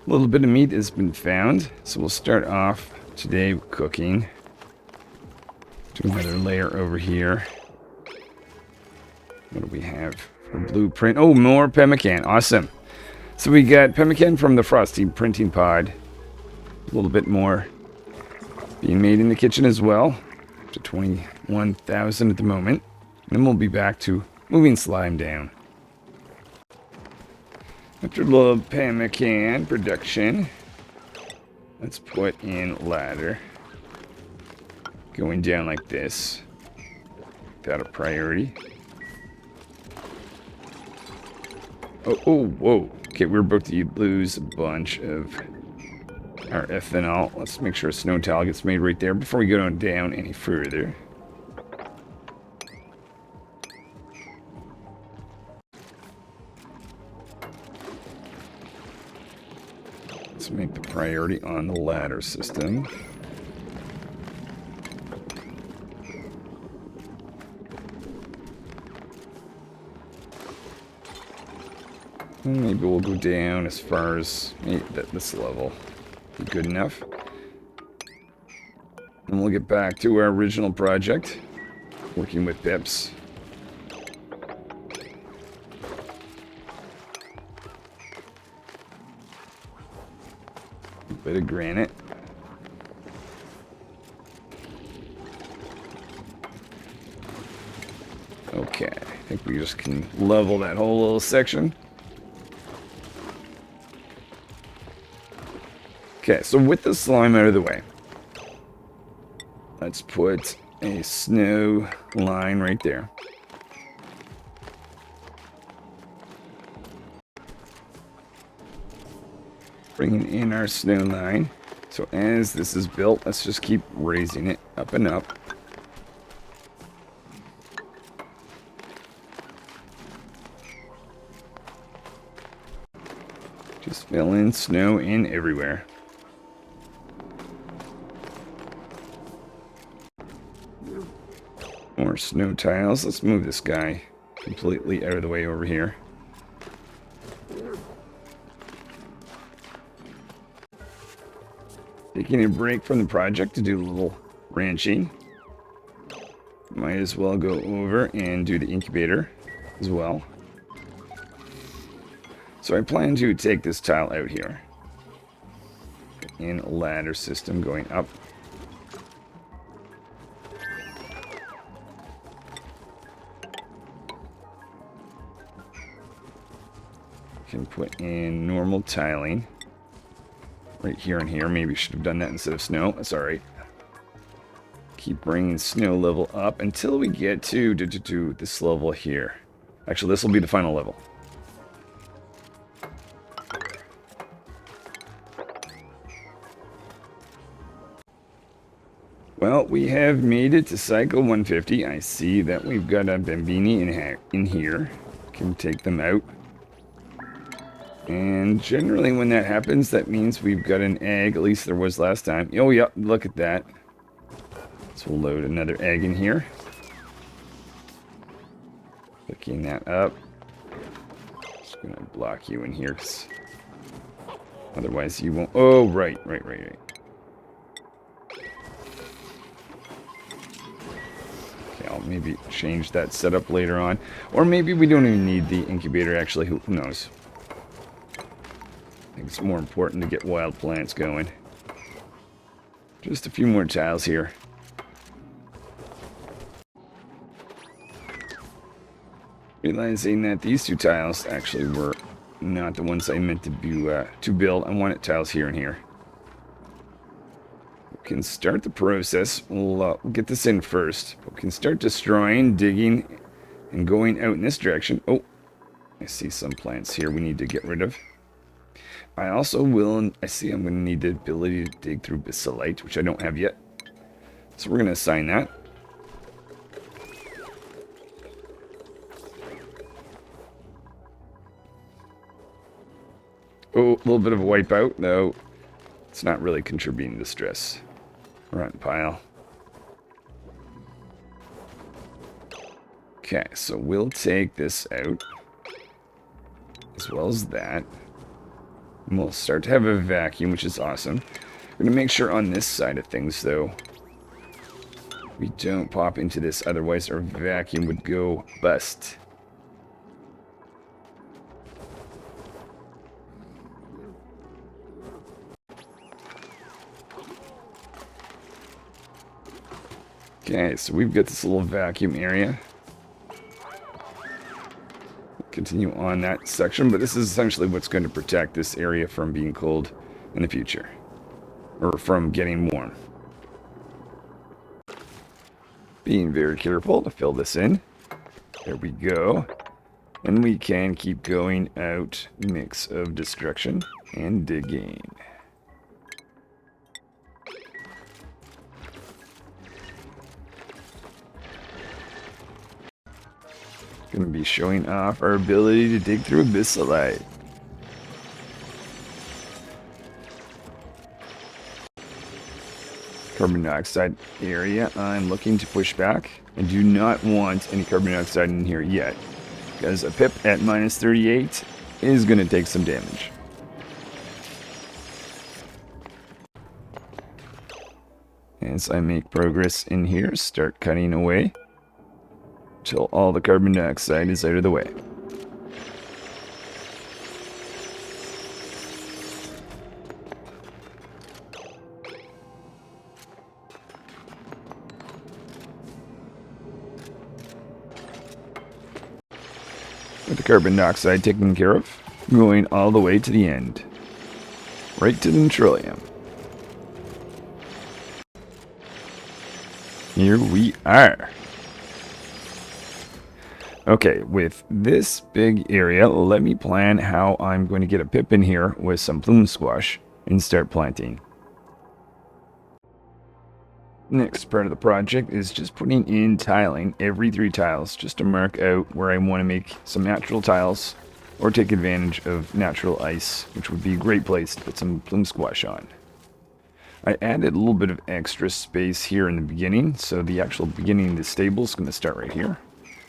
A little bit of meat has been found, so we'll start off today cooking. Do another layer over here. What do we have for blueprint? Oh, more pemmican. Awesome. So we got pemmican from the Frosty printing pod. A little bit more being made in the kitchen as well. Up to 21,000 at the moment. And then we'll be back to moving slime down. After a little pemmican production, let's put in ladder. Going down like this. Make that a priority. Oh, whoa. Okay, we're about to lose a bunch of our ethanol. Let's make sure a snow tile gets made right there before we go down any further. Let's make the priority on the ladder system. And maybe we'll go down as far as this level. Be good enough. And we'll get back to our original project, working with Pips. Bit of granite. Okay, I think we just can level that whole little section. Okay, so with the slime out of the way, let's put a snow line right there. Bringing in our snow line. So as this is built, let's just keep raising it up and up. Just fill in snow in everywhere. More snow tiles. Let's move this guy completely out of the way over here. Taking a break from the project to do a little ranching. Might as well go over and do the incubator as well. So I plan to take this tile out here. In a ladder system going up. can put in normal tiling. Right here and here. Maybe should have done that instead of snow. That's alright. Keep bringing snow level up until we get to this level here. Actually, this will be the final level. Well, we have made it to cycle 150. I see that we've got a Bambini in here. Can take them out. And generally when that happens, that means we've got an egg. At least there was last time. Oh, yeah, look at that. So we'll load another egg in here. Picking that up. Just going to block you in here, because otherwise you won't... Oh, right. Okay, I'll maybe change that setup later on. Or maybe we don't even need the incubator, actually. Who knows? I think it's more important to get wild plants going. Just a few more tiles here. Realizing that these two tiles actually were not the ones I meant to build. I wanted tiles here and here. We can start the process. We'll get this in first. We can start destroying, digging, and going out in this direction. Oh, I see some plants here we need to get rid of. I also will, I see I'm going to need the ability to dig through Basilite, which I don't have yet. So we're going to assign that. Oh, a little bit of a wipeout, though it's not really contributing to stress. Rotten pile. Okay, so we'll take this out, as well as that. And we'll start to have a vacuum, which is awesome. We're going to make sure on this side of things, though, we don't pop into this, otherwise our vacuum would go bust. Okay, so we've got this little vacuum area. Continue on that section, but this is essentially what's going to protect this area from being cold in the future, or from getting warm. Being very careful to fill this in. There we go. And we can keep going out. Mix of destruction and digging. Going to be showing off our ability to dig through Abyssalite. Carbon dioxide area I'm looking to push back. I do not want any carbon dioxide in here yet, because a pip at minus 38 is going to take some damage. As I make progress in here, start cutting away till all the carbon dioxide is out of the way. With the carbon dioxide taken care of, going all the way to the end. Right to the Neutralium. Here we are. Okay, with this big area, let me plan how I'm going to get a pip in here with some plume squash and start planting. Next part of the project is just putting in tiling every 3 tiles, just to mark out where I want to make some natural tiles or take advantage of natural ice, which would be a great place to put some plume squash on. I added a little bit of extra space here in the beginning, so the actual beginning of the stable is going to start right here.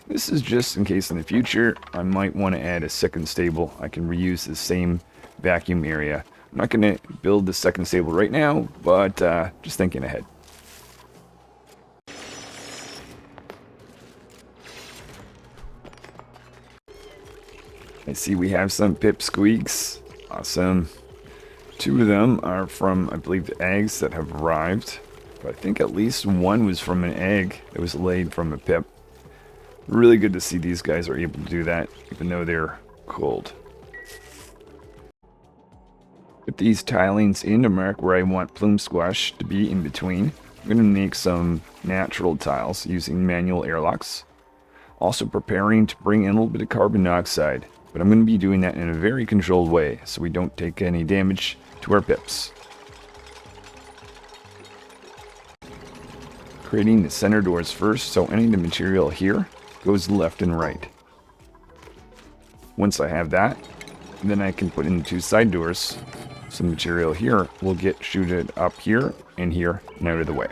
This is just in case in the future I might want to add a second stable. I can reuse the same vacuum area. I'm not going to build the second stable right now, but just thinking ahead. I see we have some pip squeaks. Awesome. 2 of them are from, I believe, the eggs that have arrived. But I think at least one was from an egg that was laid from a pip. Really good to see these guys are able to do that, even though they're cold. Put these tilings in to mark where I want plume squash to be in between. I'm going to make some natural tiles using manual airlocks. Also preparing to bring in a little bit of carbon dioxide, but I'm going to be doing that in a very controlled way so we don't take any damage to our pips. Creating the center doors first, so any of the material here goes left and right. Once I have that, then I can put in the two side doors. Some material here will get shooted up here and here and out of the way.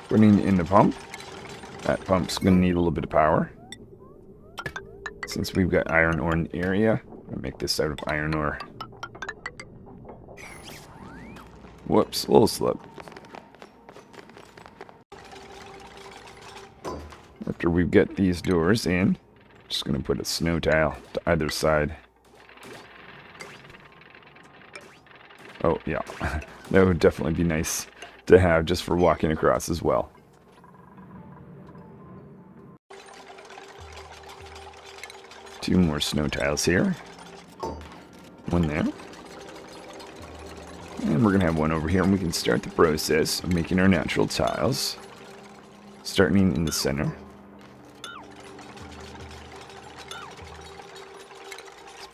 Putting in the pump. That pump's going to need a little bit of power. Since we've got iron ore in the area, I'm going to make this out of iron ore. Whoops, a little slip. After we get these doors in, just going to put a snow tile to either side. Oh, yeah. That would definitely be nice to have just for walking across as well. Two more snow tiles here. One there. And we're going to have one over here, and we can start the process of making our natural tiles. Starting in the center.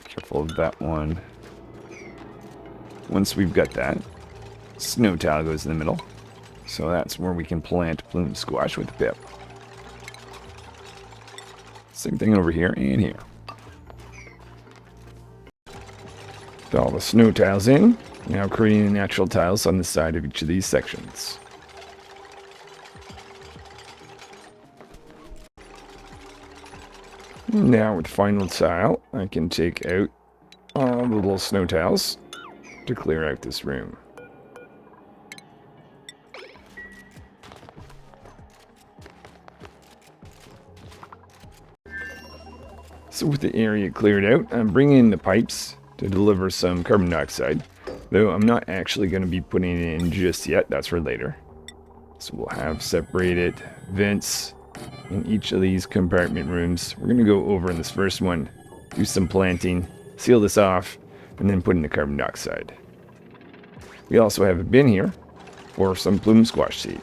Careful of that one. Once we've got that, snow tile goes in the middle. So that's where we can plant plume squash with the pip. Same thing over here and here. Put all the snow tiles in. Now creating the natural tiles on the side of each of these sections. Now with the final tile, I can take out all the little snow tiles to clear out this room. So with the area cleared out, I'm bringing in the pipes to deliver some carbon dioxide. Though I'm not actually going to be putting it in just yet, that's for later. So we'll have separated vents in each of these compartment rooms. We're going to go over in this first one, do some planting, seal this off, and then put in the carbon dioxide. We also have a bin here for some plume squash seed.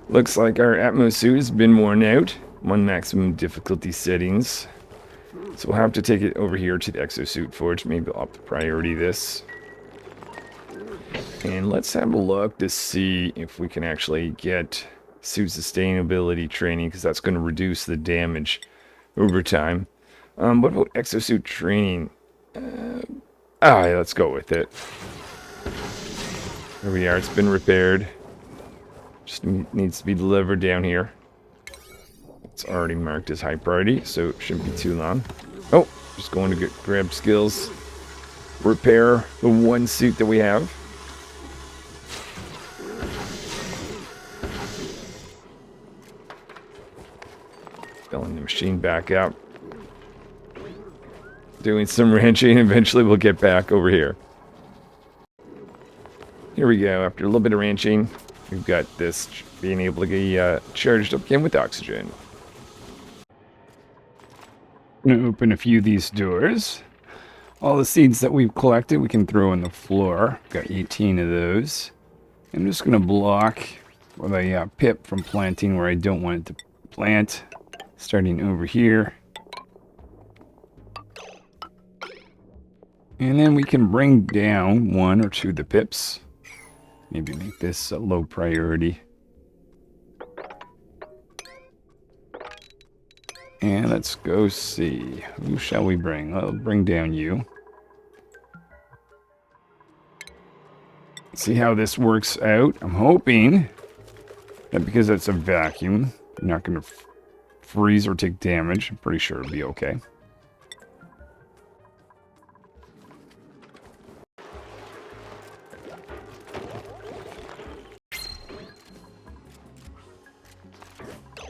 Looks like our Atmos suit has been worn out. I'm on maximum difficulty settings. So we'll have to take it over here to the exosuit forge. Maybe I'll have to priority this. And let's have a look to see if we can actually get suit sustainability training, because that's going to reduce the damage over time. What about exosuit training? Yeah, let's go with it. There we are. It's been repaired. Just needs to be delivered down here. It's already marked as high priority, so it shouldn't be too long. Oh, just going to grab skills. Repair the one suit that we have. Filling the machine back up. Doing some ranching. Eventually we'll get back over here. Here we go. After a little bit of ranching, we've got this being able to get charged up again with oxygen. I'm going to open a few of these doors. All the seeds that we've collected we can throw on the floor. Got 18 of those. I'm just going to block with a pip from planting where I don't want it to plant. Starting over here. And then we can bring down one or two of the pips. Maybe make this a low priority. And let's go see. Who shall we bring? I'll bring down you. See how this works out. I'm hoping that because it's a vacuum, you're not going to freeze or take damage. I'm pretty sure it'll be okay.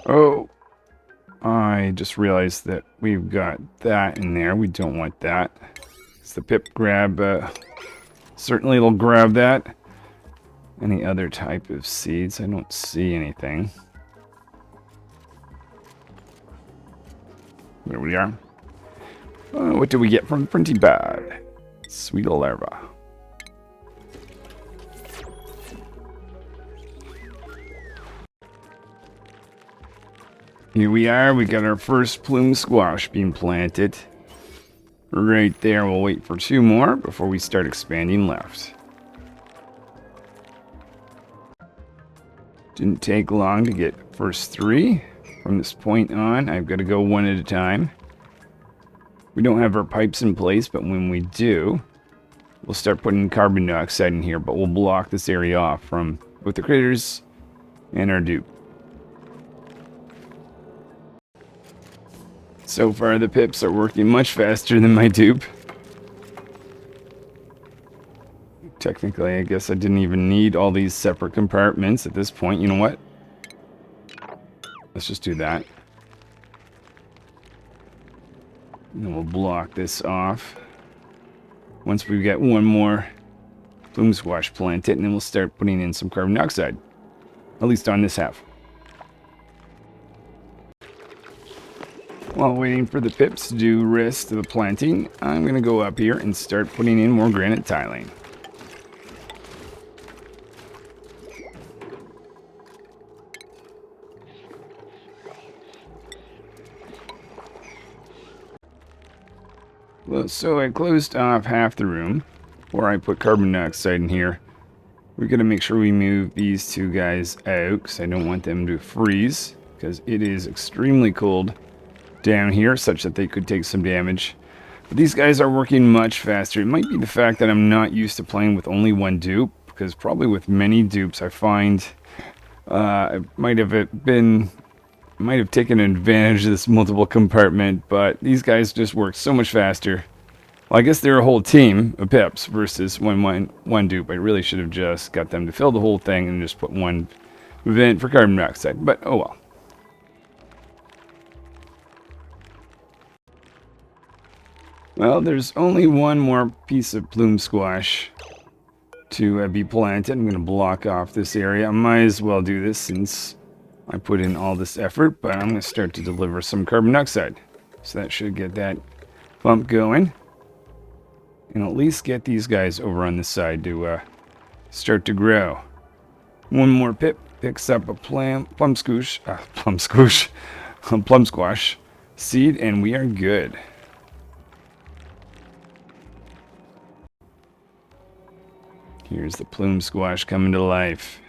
Oh, I just realized that we've got that in there. We don't want that. It's the pip grab. Certainly it'll grab that. Any other type of seeds? I don't see anything. There we are. What do we get from the printing pad? Sweet larva. Here we are. We got our first plume squash being planted. Right there. We'll wait for 2 more before we start expanding left. Didn't take long to get first 3. From this point on, I've got to go one at a time. We don't have our pipes in place, but when we do, we'll start putting carbon dioxide in here, but we'll block this area off from both the critters and our dupe. So far, the pips are working much faster than my dupe. Technically, I guess I didn't even need all these separate compartments at this point. You know what? Let's just do that. And then we'll block this off. Once we get 1 more plume squash planted, and then we'll start putting in some carbon dioxide. At least on this half. While waiting for the pips to do rest of the planting, I'm going to go up here and start putting in more granite tiling. Well, so I closed off half the room where I put carbon dioxide in here. We're going to make sure we move these 2 guys out because I don't want them to freeze because it is extremely cold down here such that they could take some damage. But these guys are working much faster. It might be the fact that I'm not used to playing with only 1 dupe, because probably with many dupes I find I might have taken advantage of this multiple compartment, but these guys just work so much faster. Well, I guess they're a whole team of pips versus one dupe. I really should have just got them to fill the whole thing and just put 1 vent for carbon dioxide, but oh well. Well, there's only 1 more piece of plume squash to be planted. I'm going to block off this area. I might as well do this since I put in all this effort, but I'm going to start to deliver some carbon dioxide. So that should get that pump going. And at least get these guys over on this side to start to grow. 1 more pip picks up a plum squash seed, and we are good. Here's the plume squash coming to life.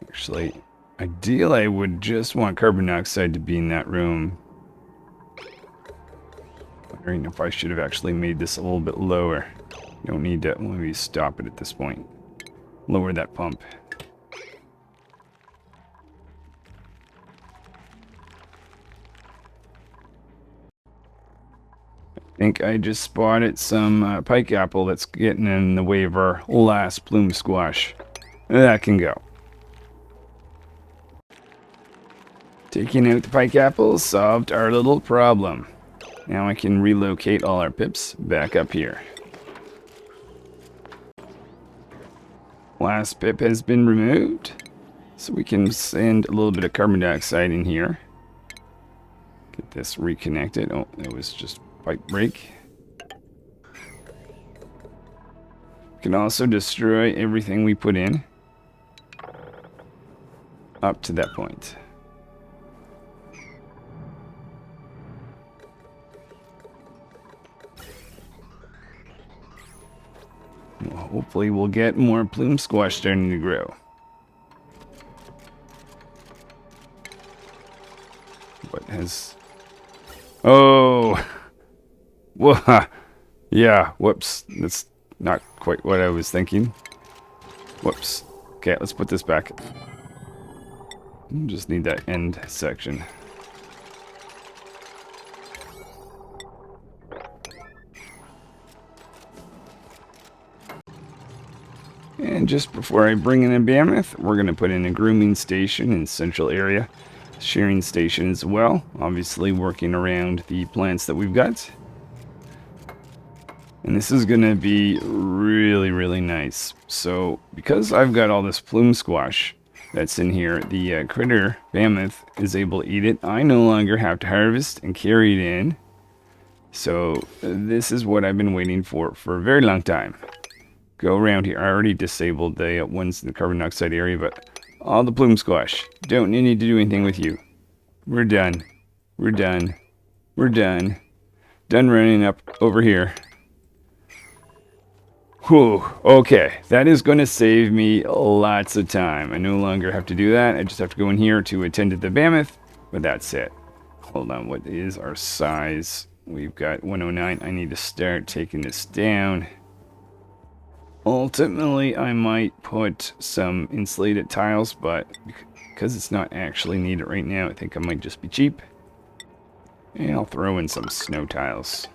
Actually, ideally I would just want carbon dioxide to be in that room. Wondering if I should have actually made this a little bit lower. Don't need to, maybe stop it at this point. Lower that pump. I think I just spotted some pike apple that's getting in the way of our last plume squash. That can go. Taking out the pike apples solved our little problem. Now I can relocate all our pips back up here. Last pip has been removed, so we can send a little bit of carbon dioxide in here. Get this reconnected. Oh, it was just pipe break. Can also destroy everything we put in up to that point. Well, hopefully we'll get more plume squash starting to grow. What has... Oh! Whoa! Yeah, whoops. That's not quite what I was thinking. Whoops. Okay, let's put this back. Just need that end section. And just before I bring in a mammoth, we're going to put in a grooming station in the central area. Shearing station as well. Obviously working around the plants that we've got. And this is going to be really, really nice. So, because I've got all this plume squash, that's in here, the critter mammoth is able to eat it. I no longer have to harvest and carry it in. So this is what I've been waiting for a very long time. Go around here. I already disabled the ones in the carbon dioxide area, but all the plume squash. Don't need to do anything with you. We're done. We're done. We're done. Done running up over here. Whew. Okay, that is going to save me lots of time. I no longer have to do that. I just have to go in here to attend to the mammoth, but that's it. Hold on, what is our size? We've got 109. I need to start taking this down. Ultimately, I might put some insulated tiles, but because it's not actually needed right now, I think I might just be cheap. And I'll throw in some snow tiles.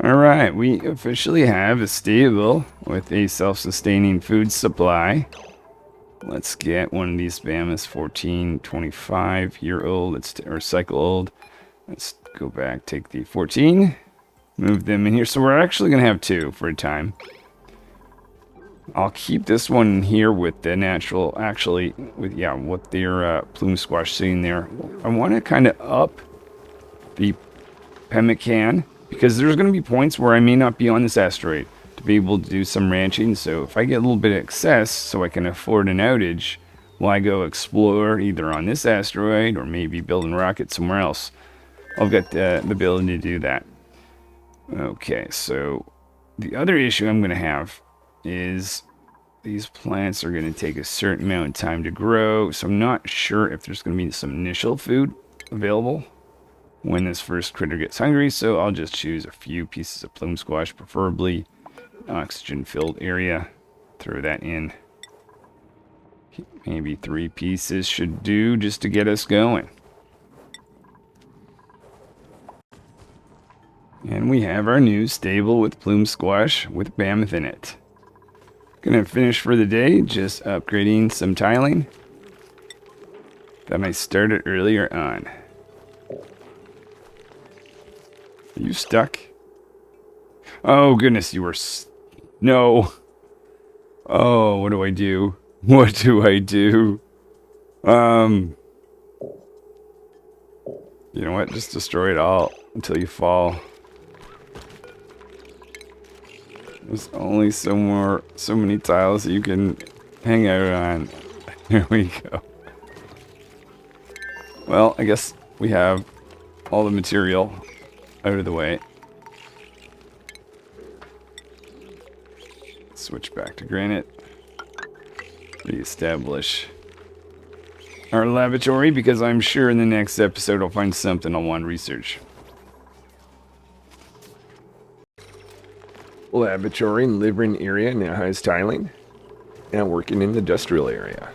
Alright, we officially have a stable with a self-sustaining food supply. Let's get one of these mammoths, 14, 25-year-old, or cycle old. Let's go back, take the 14, move them in here. So we're actually going to have two for a time. I'll keep this one here with the natural, with their plume squash sitting there. I want to kind of up the pemmican, because there's going to be points where I may not be on this asteroid to be able to do some ranching. So if I get a little bit of excess so I can afford an outage while I go explore either on this asteroid or maybe building a rocket somewhere else, I've got the ability to do that. Okay, so the other issue I'm going to have is these plants are going to take a certain amount of time to grow. So I'm not sure if there's going to be some initial food available when this first critter gets hungry, so I'll just choose a few pieces of plume squash, preferably oxygen-filled area. Throw that in. Maybe 3 pieces should do just to get us going. And we have our new stable with plume squash with mammoth in it. Gonna finish for the day, just upgrading some tiling that I started earlier on. Are you stuck? Oh, goodness, you were... No. Oh, what do I do? What do I do? You know what? Just destroy it all until you fall. There's only so many tiles you can hang out on. Here we go. Well, I guess we have all the material out of the way. Switch back to granite. Reestablish our laboratory, because I'm sure in the next episode I'll find something I'll want to research. Laboratory and living area now has tiling. Now working in the industrial area.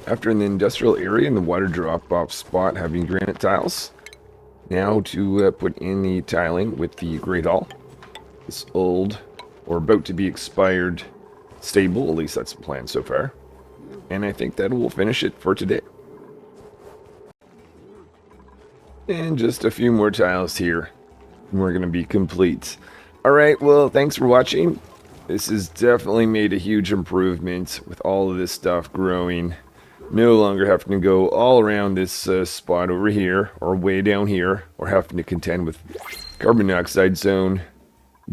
After in the industrial area and the water drop-off spot having granite tiles, now to put in the tiling with the Great Hall. This old, or about to be expired, stable, at least that's the plan so far. And I think that will finish it for today. And just a few more tiles here, and we're going to be complete. Alright, well, thanks for watching. This has definitely made a huge improvement with all of this stuff growing. No longer having to go all around this spot over here, or way down here, or having to contend with carbon dioxide zone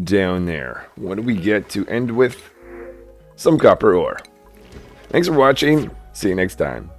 down there. What do we get to end with? Some copper ore. Thanks for watching. See you next time.